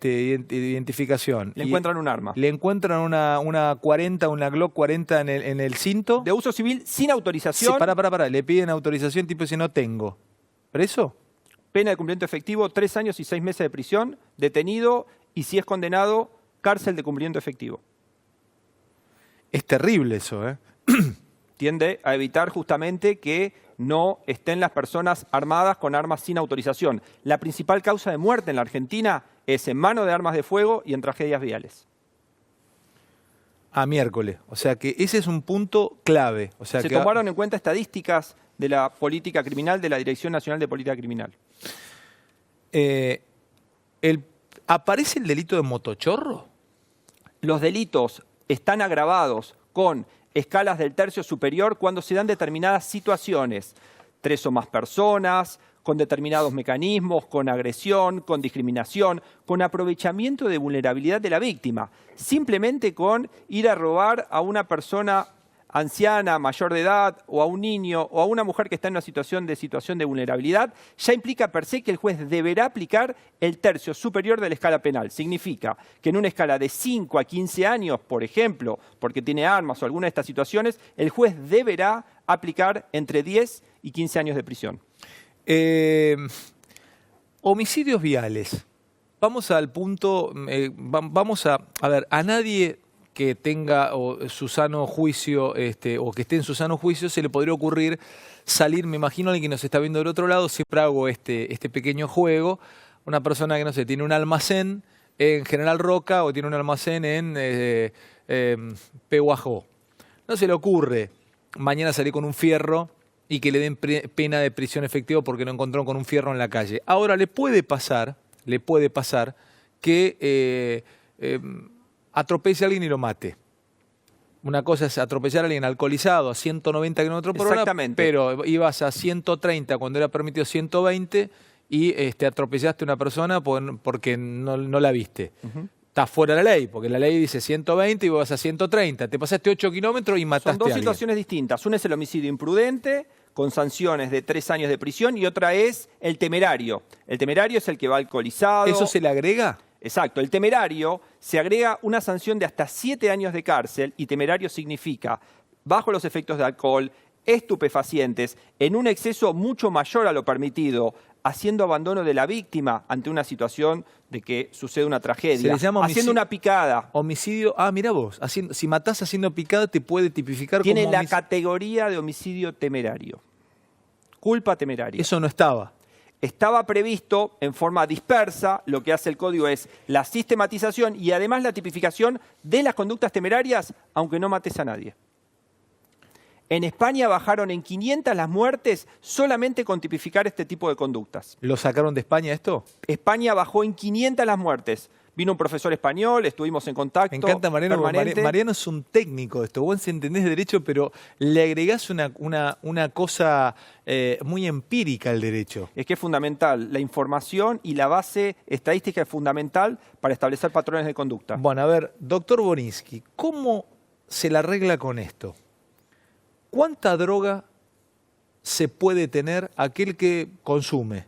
identificación. Le encuentran un arma. Le encuentran una 40, una Glock 40 en el cinto. De uso civil sin autorización. Sí, pará. Le piden autorización, tipo dice no tengo. ¿Preso? Pena de cumplimiento efectivo, 3 años y 6 meses de prisión, detenido y si es condenado, cárcel de cumplimiento efectivo. Es terrible eso, ¿eh? Tiende a evitar justamente que no estén las personas armadas con armas sin autorización. La principal causa de muerte en la Argentina es en manos de armas de fuego y en tragedias viales. A miércoles. O sea que ese es un punto clave. O sea Se que tomaron en cuenta estadísticas de la política criminal, de la Dirección Nacional de Política Criminal. ¿Aparece el delito de motochorro? Los delitos están agravados con escalas del tercio superior cuando se dan determinadas situaciones, 3 o más personas, con determinados mecanismos, con agresión, con discriminación, con aprovechamiento de vulnerabilidad de la víctima, simplemente con ir a robar a una persona anciana, mayor de edad, o a un niño, o a una mujer que está en una situación de vulnerabilidad, ya implica per se que el juez deberá aplicar el tercio superior de la escala penal. Significa que en una escala de 5 a 15 años, por ejemplo, porque tiene armas o alguna de estas situaciones, el juez deberá aplicar entre 10 y 15 años de prisión. Homicidios viales. Vamos al punto, vamos a ver, a nadie que tenga su sano juicio o que esté en su sano juicio se le podría ocurrir salir, me imagino a alguien que nos está viendo del otro lado, siempre hago este pequeño juego, una persona que no sé, tiene un almacén en General Roca o tiene un almacén en Pehuajó. No se le ocurre mañana salir con un fierro y que le den pena de prisión efectiva porque lo encontró con un fierro en la calle. Ahora le puede pasar que atropelle a alguien y lo mate. Una cosa es atropellar a alguien alcoholizado a 190 km por hora, Exactamente. pero ibas a 130 cuando era permitido 120 y atropellaste a una persona porque no la viste. Está fuera de la ley, porque la ley dice 120 y vos vas a 130. Te pasaste 8 kilómetros y mataste a alguien. Son dos situaciones distintas. Una es el homicidio imprudente, con sanciones de 3 años de prisión, y otra es el temerario. El temerario es el que va alcoholizado. ¿Eso se le agrega? Exacto. El temerario se agrega una sanción de hasta 7 años de cárcel, y temerario significa bajo los efectos de alcohol, estupefacientes, en un exceso mucho mayor a lo permitido, haciendo abandono de la víctima ante una situación de que sucede una tragedia, Se le llama haciendo una picada. Homicidio, mirá vos, si matás haciendo picada te puede tipificar Tiene como la categoría de homicidio temerario. Culpa temeraria. Eso no estaba. Estaba previsto en forma dispersa. Lo que hace el código es la sistematización y además la tipificación de las conductas temerarias, aunque no mates a nadie. En España bajaron en 500 las muertes solamente con tipificar este tipo de conductas. ¿Lo sacaron de España esto? España bajó en 500 las muertes. Vino un profesor español, estuvimos en contacto. Me encanta Mariano, porque permanente. Mariano es un técnico de esto. Vos entendés de derecho, pero le agregás una cosa muy empírica al derecho. Es que es fundamental. La información y la base estadística es fundamental para establecer patrones de conducta. Bueno, a ver, doctor Borinsky, ¿cómo se la arregla con esto? ¿Cuánta droga se puede tener aquel que consume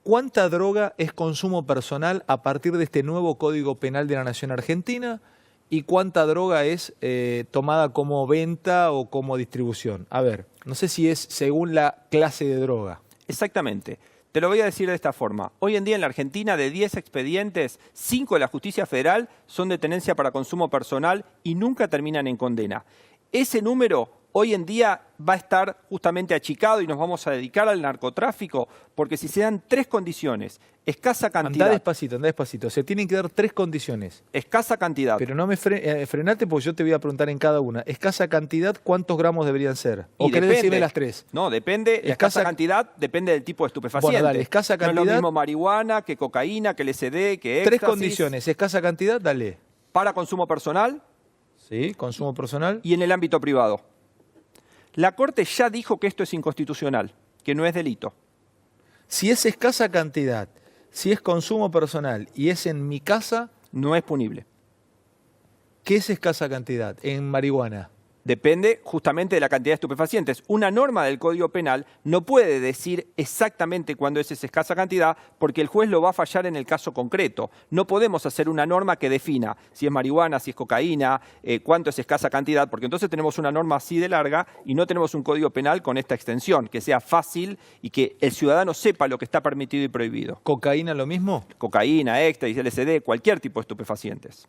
¿cuánta droga es consumo personal a partir de este nuevo Código Penal de la Nación Argentina? ¿Y cuánta droga es tomada como venta o como distribución? A ver, no sé si es según la clase de droga. Exactamente. Te lo voy a decir de esta forma. Hoy en día en la Argentina, de 10 expedientes, 5 de la justicia federal son de tenencia para consumo personal y nunca terminan en condena. Ese número hoy en día va a estar justamente achicado y nos vamos a dedicar al narcotráfico, porque si se dan 3 condiciones, escasa cantidad... Andá despacito. Se tienen que dar 3 condiciones. Escasa cantidad. Pero no me frenate porque yo te voy a preguntar en cada una. Escasa cantidad, ¿cuántos gramos deberían ser? ¿O querés decirme las 3? No, depende. Escasa cantidad depende del tipo de estupefaciente. Bueno, dale, escasa cantidad. No es lo mismo marihuana que cocaína, que LSD, que éxtasis. 3 condiciones. Escasa cantidad, dale. Para consumo personal. Sí, consumo personal. Y en el ámbito privado. La Corte ya dijo que esto es inconstitucional, que no es delito. Si es escasa cantidad, si es consumo personal y es en mi casa... No es punible. ¿Qué es escasa cantidad en marihuana? Depende justamente de la cantidad de estupefacientes. Una norma del Código Penal no puede decir exactamente cuándo es esa escasa cantidad porque el juez lo va a fallar en el caso concreto. No podemos hacer una norma que defina si es marihuana, si es cocaína, cuánto es escasa cantidad, porque entonces tenemos una norma así de larga y no tenemos un Código Penal con esta extensión, que sea fácil y que el ciudadano sepa lo que está permitido y prohibido. ¿Cocaína lo mismo? Cocaína, éxtasis, LSD, cualquier tipo de estupefacientes.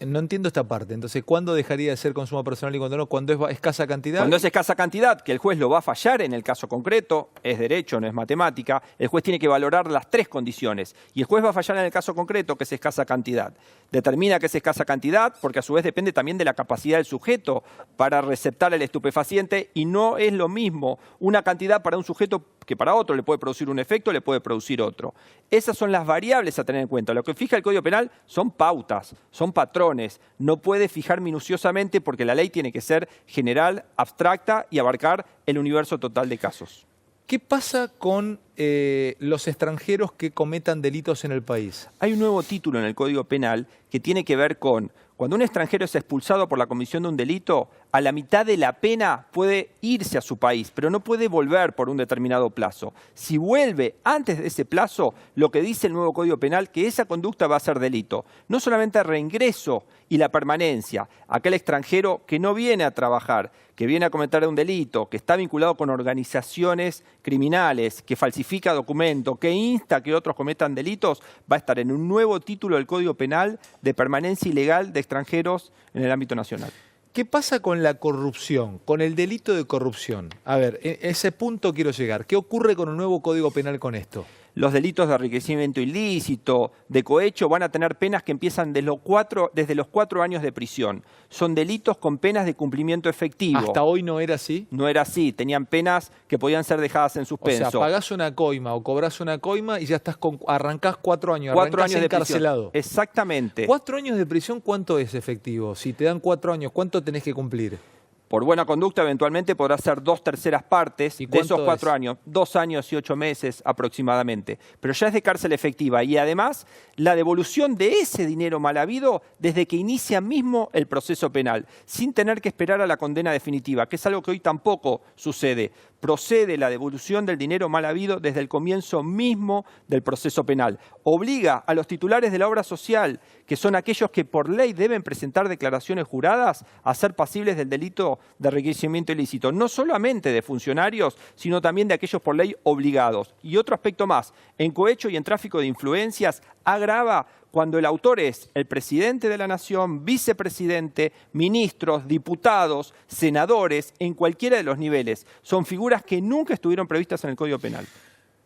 No entiendo esta parte. Entonces, ¿cuándo dejaría de ser consumo personal y cuándo no? ¿Cuándo es escasa cantidad? Cuando es escasa cantidad, que el juez lo va a fallar en el caso concreto, es derecho, no es matemática, el juez tiene que valorar las 3 condiciones. Y el juez va a fallar en el caso concreto, que es escasa cantidad. Determina que es escasa cantidad, porque a su vez depende también de la capacidad del sujeto para receptar el estupefaciente, y no es lo mismo una cantidad para un sujeto que para otro. Le puede producir un efecto, le puede producir otro. Esas son las variables a tener en cuenta. Lo que fija el Código Penal son pautas, son patrones. No puede fijar minuciosamente porque la ley tiene que ser general, abstracta y abarcar el universo total de casos. ¿Qué pasa con los extranjeros que cometan delitos en el país? Hay un nuevo título en el Código Penal que tiene que ver con cuando un extranjero es expulsado por la comisión de un delito, a la mitad de la pena puede irse a su país, pero no puede volver por un determinado plazo. Si vuelve antes de ese plazo, lo que dice el nuevo Código Penal, que esa conducta va a ser delito. No solamente el reingreso y la permanencia, aquel extranjero que no viene a trabajar, que viene a cometer un delito, que está vinculado con organizaciones criminales, que falsifica documentos, que insta a que otros cometan delitos, va a estar en un nuevo título del Código Penal de permanencia ilegal de extranjeros en el ámbito nacional. ¿Qué pasa con la corrupción, con el delito de corrupción? A ver, ese punto quiero llegar. ¿Qué ocurre con un nuevo Código Penal con esto? Los delitos de enriquecimiento ilícito, de cohecho, van a tener penas que empiezan desde los 4 años de prisión. Son delitos con penas de cumplimiento efectivo. ¿Hasta hoy no era así? No era así. Tenían penas que podían ser dejadas en suspenso. O sea, pagás una coima o cobrás una coima y ya arrancás 4 años. 4 años de encarcelado. Prisión. Exactamente. 4 años de prisión, ¿cuánto es efectivo? Si te dan 4 años, ¿cuánto tenés que cumplir? Por buena conducta, eventualmente podrá ser 2/3 partes de esos 4 años, 2 años y 8 meses aproximadamente. Pero ya es de cárcel efectiva y además la devolución de ese dinero mal habido desde que inicia mismo el proceso penal, sin tener que esperar a la condena definitiva, que es algo que hoy tampoco sucede. Procede la devolución del dinero mal habido desde el comienzo mismo del proceso penal. Obliga a los titulares de la obra social, que son aquellos que por ley deben presentar declaraciones juradas, a ser pasibles del delito de enriquecimiento ilícito, no solamente de funcionarios, sino también de aquellos por ley obligados. Y otro aspecto más, en cohecho y en tráfico de influencias, agrava cuando el autor es el presidente de la nación, vicepresidente, ministros, diputados, senadores, en cualquiera de los niveles. Son figuras que nunca estuvieron previstas en el Código Penal.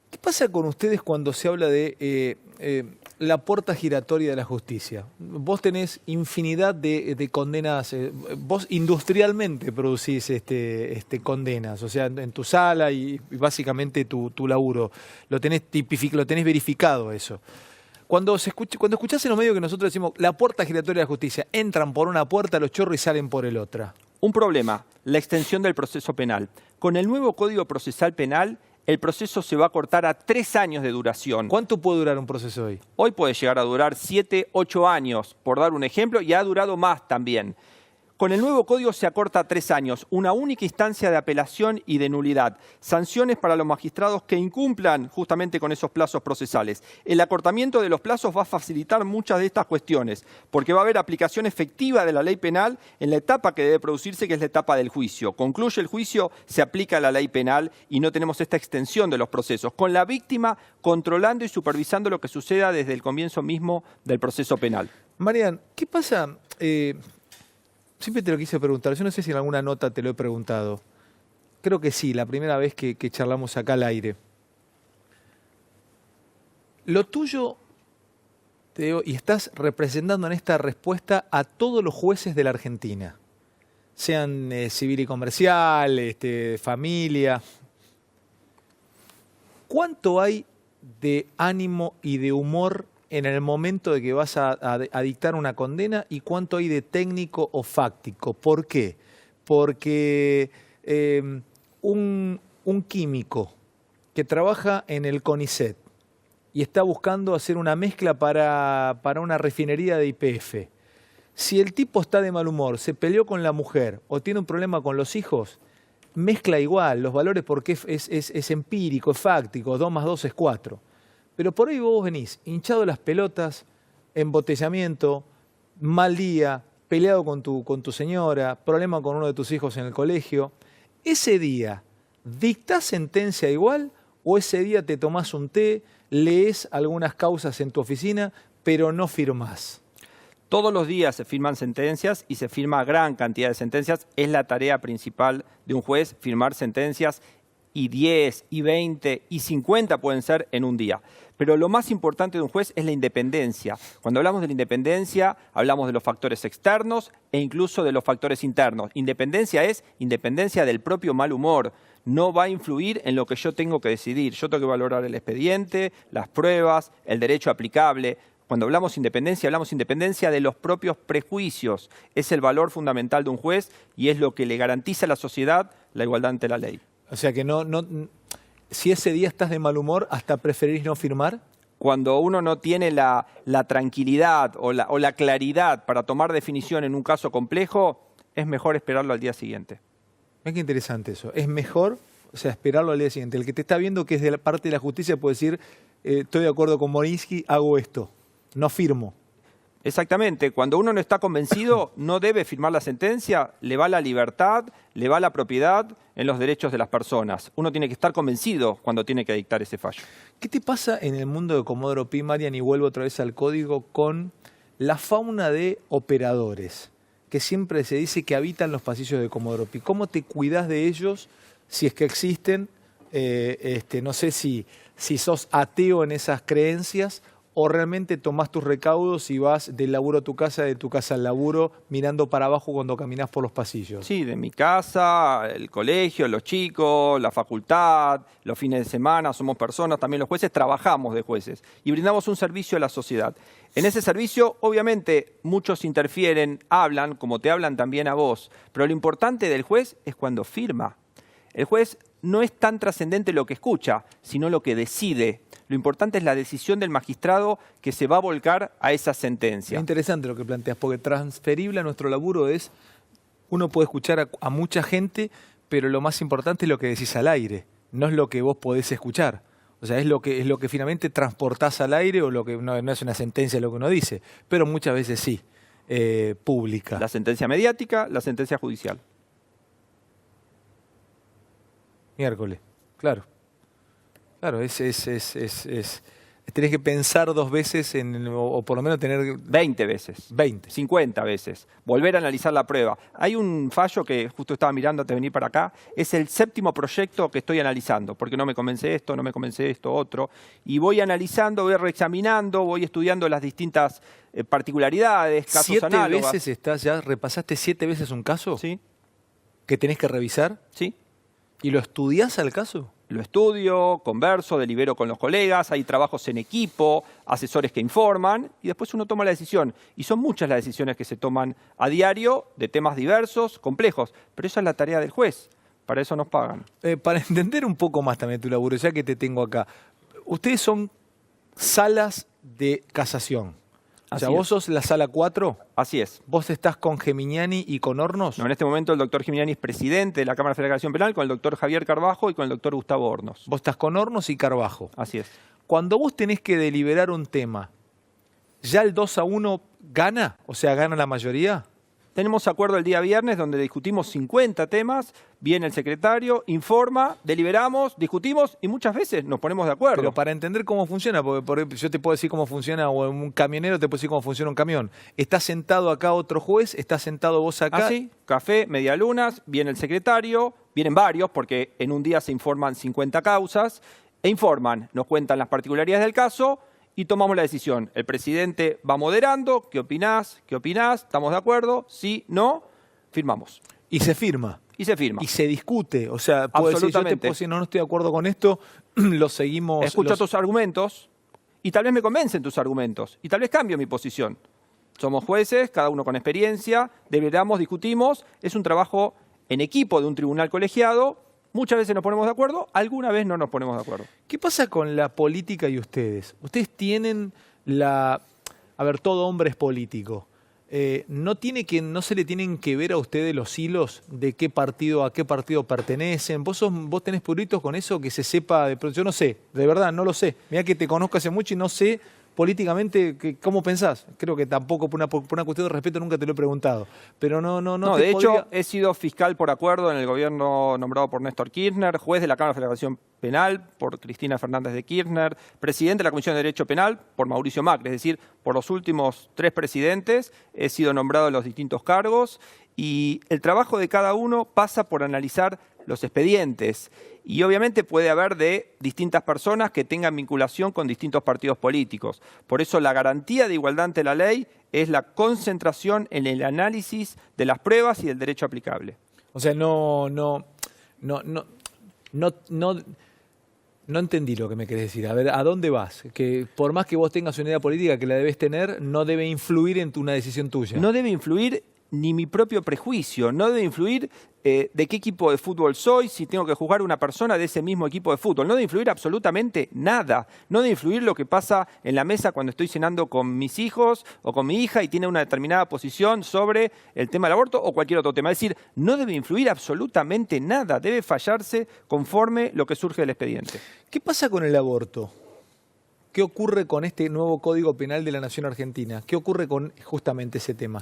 ¿Qué pasa con ustedes cuando se habla de la puerta giratoria de la justicia? Vos tenés infinidad de condenas, vos industrialmente producís condenas, o sea, en tu sala y básicamente tu laburo. Lo tenés verificado eso. Cuando escuchás en los medios que nosotros decimos la puerta giratoria de la justicia, entran por una puerta los chorros y salen por el otra. Un problema, la extensión del proceso penal. Con el nuevo Código Procesal Penal, el proceso se va a cortar a 3 años de duración. ¿Cuánto puede durar un proceso hoy? Hoy puede llegar a durar 7, 8 años, por dar un ejemplo, y ha durado más también. Con el nuevo código se acorta a 3 años, una única instancia de apelación y de nulidad, sanciones para los magistrados que incumplan justamente con esos plazos procesales. El acortamiento de los plazos va a facilitar muchas de estas cuestiones, porque va a haber aplicación efectiva de la ley penal en la etapa que debe producirse, que es la etapa del juicio. Concluye el juicio, se aplica la ley penal y no tenemos esta extensión de los procesos, con la víctima controlando y supervisando lo que suceda desde el comienzo mismo del proceso penal. Marian, ¿qué pasa? Siempre te lo quise preguntar, yo no sé si en alguna nota te lo he preguntado. Creo que sí, la primera vez que charlamos acá al aire. Lo tuyo, te digo, y estás representando en esta respuesta a todos los jueces de la Argentina, sean civil y comercial, familia. ¿Cuánto hay de ánimo y de humor en el momento de que vas a dictar una condena y cuánto hay de técnico o fáctico? ¿Por qué? Porque un químico que trabaja en el CONICET y está buscando hacer una mezcla para una refinería de YPF, si el tipo está de mal humor, se peleó con la mujer o tiene un problema con los hijos, mezcla igual los valores porque es empírico, es fáctico, 2 más 2 es 4. Pero por ahí vos venís hinchado las pelotas, embotellamiento, mal día, peleado con tu señora, problema con uno de tus hijos en el colegio. ¿Ese día dictás sentencia igual o ese día te tomás un té, lees algunas causas en tu oficina, pero no firmás? Todos los días se firman sentencias y se firma gran cantidad de sentencias. Es la tarea principal de un juez, firmar sentencias, y 10, y 20, y 50 pueden ser en un día. Pero lo más importante de un juez es la independencia. Cuando hablamos de la independencia, hablamos de los factores externos e incluso de los factores internos. Independencia es independencia del propio mal humor. No va a influir en lo que yo tengo que decidir. Yo tengo que valorar el expediente, las pruebas, el derecho aplicable. Cuando hablamos independencia de los propios prejuicios. Es el valor fundamental de un juez y es lo que le garantiza a la sociedad la igualdad ante la ley. O sea que si ese día estás de mal humor, ¿hasta preferís no firmar? Cuando uno no tiene la tranquilidad o la claridad para tomar definición en un caso complejo, es mejor esperarlo al día siguiente. Mira qué interesante eso. Es mejor, esperarlo al día siguiente. El que te está viendo que es de la parte de la justicia puede decir, estoy de acuerdo con Morinsky, hago esto, no firmo. Exactamente, cuando uno no está convencido no debe firmar la sentencia, le va la libertad, le va la propiedad en los derechos de las personas. Uno tiene que estar convencido cuando tiene que dictar ese fallo. ¿Qué te pasa en el mundo de Comodoro Pi, Marian, y vuelvo otra vez al código, con la fauna de operadores, que siempre se dice que habitan los pasillos de Comodoro Pi? ¿Cómo te cuidás de ellos, si es que existen? No sé si sos ateo en esas creencias, ¿o realmente tomás tus recaudos y vas del laburo a tu casa, de tu casa al laburo, mirando para abajo cuando caminás por los pasillos? Sí, de mi casa, el colegio, los chicos, la facultad, los fines de semana, somos personas, también los jueces trabajamos de jueces y brindamos un servicio a la sociedad. En ese servicio, obviamente, muchos interfieren, hablan, como te hablan también a vos, pero lo importante del juez es cuando firma. El juez no es tan trascendente lo que escucha, sino lo que decide. Lo importante es la decisión del magistrado que se va a volcar a esa sentencia. Es interesante lo que planteas, porque transferible a nuestro laburo es, uno puede escuchar a mucha gente, pero lo más importante es lo que decís al aire, no es lo que vos podés escuchar. O sea, es lo que finalmente transportás al aire, o lo que no es una sentencia lo que uno dice, pero muchas veces sí, pública. La sentencia mediática, la sentencia judicial. Miércoles, claro. Claro, tenés que pensar 2 veces, o por lo menos tener... 20 veces. 20. 50 veces. Volver a analizar la prueba. Hay un fallo que justo estaba mirando antes de venir para acá. Es el 7º proyecto que estoy analizando, porque no me convence esto, no me convence esto, otro. Y voy analizando, voy reexaminando, voy estudiando las distintas particularidades, casos análogos. ¿7 veces repasaste 7 veces un caso? Sí. ¿Que tenés que revisar? Sí. ¿Y lo estudiás al caso? Lo estudio, converso, delibero con los colegas, hay trabajos en equipo, asesores que informan y después uno toma la decisión. Y son muchas las decisiones que se toman a diario de temas diversos, complejos, pero esa es la tarea del juez, para eso nos pagan. Para entender un poco más también tu laburo, ya que te tengo acá, ustedes son salas de casación. O sea, ¿vos sos la sala 4? Así es. ¿Vos estás con Geminiani y con Hornos? No, en este momento el doctor Geminiani es presidente de la Cámara Federal de Acción Penal, con el doctor Javier Carbajo y con el doctor Gustavo Hornos. Vos estás con Hornos y Carbajo. Así es. Cuando vos tenés que deliberar un tema, ¿ya el 2-1 gana? O sea, ¿gana la mayoría? Tenemos acuerdo el día viernes donde discutimos 50 temas, viene el secretario, informa, deliberamos, discutimos y muchas veces nos ponemos de acuerdo. Pero para entender cómo funciona, porque yo te puedo decir cómo funciona, o un camionero te puedo decir cómo funciona un camión. ¿Está sentado acá otro juez? ¿Está sentado vos acá? Así, café, medialunas, viene el secretario, vienen varios porque en un día se informan 50 causas, e informan, nos cuentan las particularidades del caso y tomamos la decisión. El presidente va moderando, ¿qué opinás? ¿Qué opinás? ¿Estamos de acuerdo? ¿Sí? ¿No? Firmamos. Y se firma. Y se firma. Y se discute. O sea, puedo decir, yo te puedo decir, no estoy de acuerdo con esto, lo seguimos. Escucho tus argumentos y tal vez me convencen tus argumentos y tal vez cambio mi posición. Somos jueces, cada uno con experiencia, deliberamos, discutimos. Es un trabajo en equipo de un tribunal colegiado. Muchas veces nos ponemos de acuerdo, alguna vez no nos ponemos de acuerdo. ¿Qué pasa con la política y ustedes? Ustedes tienen la... A ver, todo hombre es político. ¿No se le tienen que ver a ustedes los hilos de qué partido a qué partido pertenecen? ¿Vos tenés puritos con eso que se sepa? Yo no sé, de verdad, no lo sé. Mirá que te conozco hace mucho y no sé políticamente cómo pensás. Creo que tampoco por una cuestión de respeto nunca te lo he preguntado. Pero no de hecho, he sido fiscal por acuerdo en el gobierno nombrado por Néstor Kirchner, juez de la Cámara de Federación Penal por Cristina Fernández de Kirchner, presidente de la Comisión de Derecho Penal por Mauricio Macri. Es decir, por los últimos 3 presidentes he sido nombrado en los distintos cargos y el trabajo de cada uno pasa por analizar los expedientes. Y obviamente puede haber de distintas personas que tengan vinculación con distintos partidos políticos. Por eso la garantía de igualdad ante la ley es la concentración en el análisis de las pruebas y del derecho aplicable. O sea, no entendí lo que me querés decir. A ver, ¿a dónde vas? Que por más que vos tengas una idea política que la debes tener, no debe influir en una decisión tuya. No debe influir ni mi propio prejuicio, no debe influir de qué equipo de fútbol soy, si tengo que juzgar a una persona de ese mismo equipo de fútbol. No debe influir absolutamente nada. No debe influir lo que pasa en la mesa cuando estoy cenando con mis hijos o con mi hija y tiene una determinada posición sobre el tema del aborto o cualquier otro tema. Es decir, no debe influir absolutamente nada. Debe fallarse conforme lo que surge del expediente. ¿Qué pasa con el aborto? ¿Qué ocurre con este nuevo Código Penal de la Nación Argentina? ¿Qué ocurre con justamente ese tema?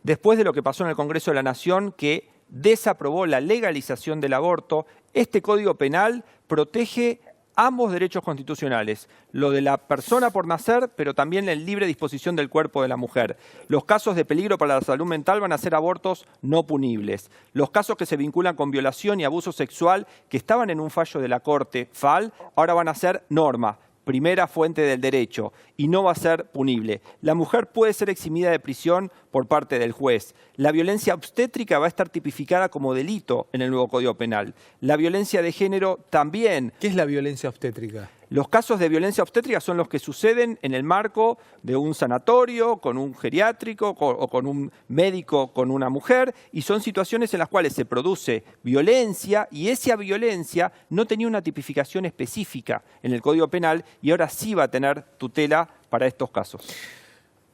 Después de lo que pasó en el Congreso de la Nación, que desaprobó la legalización del aborto, este Código Penal protege ambos derechos constitucionales, lo de la persona por nacer, pero también la libre disposición del cuerpo de la mujer. Los casos de peligro para la salud mental van a ser abortos no punibles. Los casos que se vinculan con violación y abuso sexual, que estaban en un fallo de la Corte FAL, ahora van a ser norma, primera fuente del derecho, y no va a ser punible. La mujer puede ser eximida de prisión por parte del juez. La violencia obstétrica va a estar tipificada como delito en el nuevo Código Penal. La violencia de género también. ¿Qué es la violencia obstétrica? Los casos de violencia obstétrica son los que suceden en el marco de un sanatorio, con un geriátrico o con un médico con una mujer, y son situaciones en las cuales se produce violencia y esa violencia no tenía una tipificación específica en el Código Penal y ahora sí va a tener tutela para estos casos.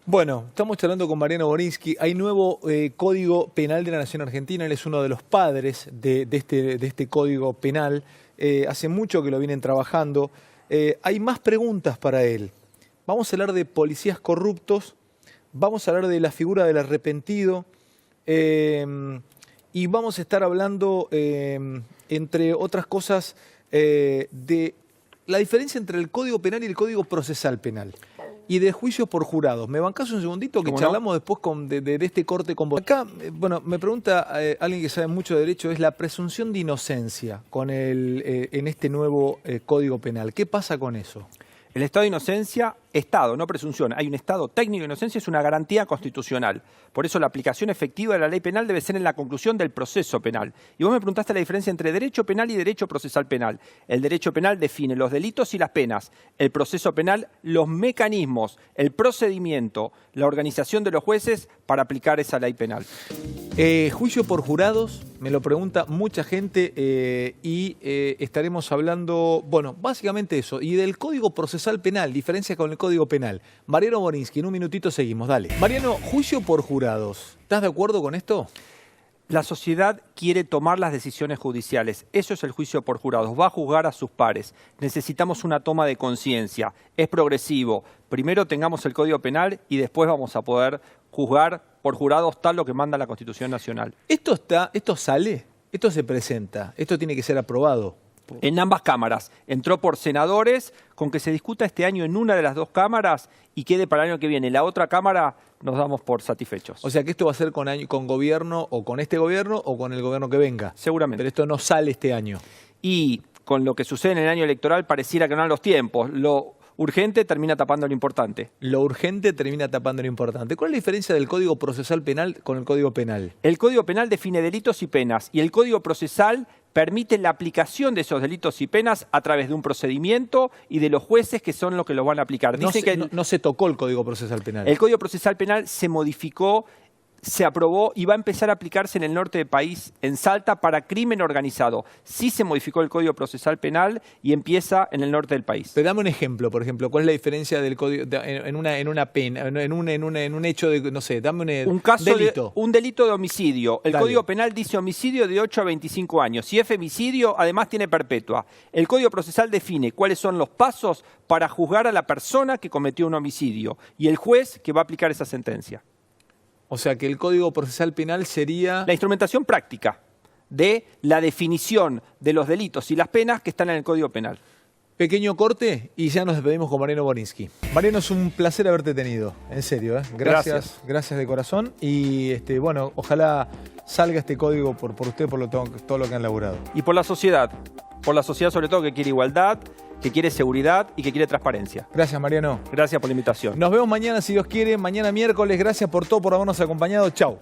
Bueno, estamos charlando con Mariano Borinsky. Hay nuevo Código Penal de la Nación Argentina. Él es uno de los padres de este Código Penal. Hace mucho que lo vienen trabajando. Hay más preguntas para él. Vamos a hablar de policías corruptos, vamos a hablar de la figura del arrepentido y vamos a estar hablando, entre otras cosas, de la diferencia entre el Código Penal y el Código Procesal Penal y de juicios por jurados. ¿Me bancás un segundito que charlamos después de este corte con vos? Acá, bueno, me pregunta alguien que sabe mucho de derecho, es la presunción de inocencia en este nuevo Código Penal. ¿Qué pasa con eso? El estado de inocencia, estado, no presunción. Hay un estado técnico de inocencia, es una garantía constitucional. Por eso la aplicación efectiva de la ley penal debe ser en la conclusión del proceso penal. Y vos me preguntaste la diferencia entre derecho penal y derecho procesal penal. El derecho penal define los delitos y las penas. El proceso penal, los mecanismos, el procedimiento, la organización de los jueces para aplicar esa ley penal. Juicio por jurados, me lo pregunta mucha gente y estaremos hablando, bueno, básicamente eso, y del Código Procesal Penal, diferencia con el Código Penal. Mariano Borinsky, en un minutito seguimos, dale. Mariano, juicio por jurados, ¿estás de acuerdo con esto? La sociedad quiere tomar las decisiones judiciales. Eso es el juicio por jurados. Va a juzgar a sus pares. Necesitamos una toma de conciencia. Es progresivo. Primero tengamos el Código Penal y después vamos a poder juzgar por jurados tal lo que manda la Constitución Nacional. ¿Esto sale? ¿Esto se presenta? ¿Esto tiene que ser aprobado? En ambas cámaras. Entró por senadores, con que se discuta este año en una de las dos cámaras y quede para el año que viene. La otra cámara nos damos por satisfechos. O sea que esto va a ser con gobierno, o con este gobierno, o con el gobierno que venga. Seguramente. Pero esto no sale este año. Y con lo que sucede en el año electoral pareciera que no dan los tiempos. Lo urgente termina tapando lo importante. Lo urgente termina tapando lo importante. ¿Cuál es la diferencia del Código Procesal Penal con el Código Penal? El Código Penal define delitos y penas y el Código Procesal permite la aplicación de esos delitos y penas a través de un procedimiento y de los jueces que son los que lo van a aplicar. No se tocó el Código Procesal Penal. El Código Procesal Penal se modificó, se aprobó y va a empezar a aplicarse en el norte del país, en Salta, para crimen organizado. Sí se modificó el Código Procesal Penal y empieza en el norte del país. Pero dame un ejemplo, por ejemplo, ¿cuál es la diferencia del código en una pena, en un hecho de, no sé, dame un caso delito? Un delito de homicidio. El Dale. Código Penal dice homicidio de 8 a 25 años. Si es femicidio, además tiene perpetua. El Código Procesal define cuáles son los pasos para juzgar a la persona que cometió un homicidio y el juez que va a aplicar esa sentencia. O sea que el Código Procesal Penal sería... La instrumentación práctica de la definición de los delitos y las penas que están en el Código Penal. Pequeño corte y ya nos despedimos con Mariano Borinsky. Mariano, es un placer haberte tenido, en serio. Gracias de corazón y bueno, ojalá salga este código por usted, por todo lo que han laburado. Y por la sociedad sobre todo que quiere igualdad, que quiere seguridad y que quiere transparencia. Gracias, Mariano. Gracias por la invitación. Nos vemos mañana, si Dios quiere, mañana miércoles. Gracias por todo, por habernos acompañado. Chau.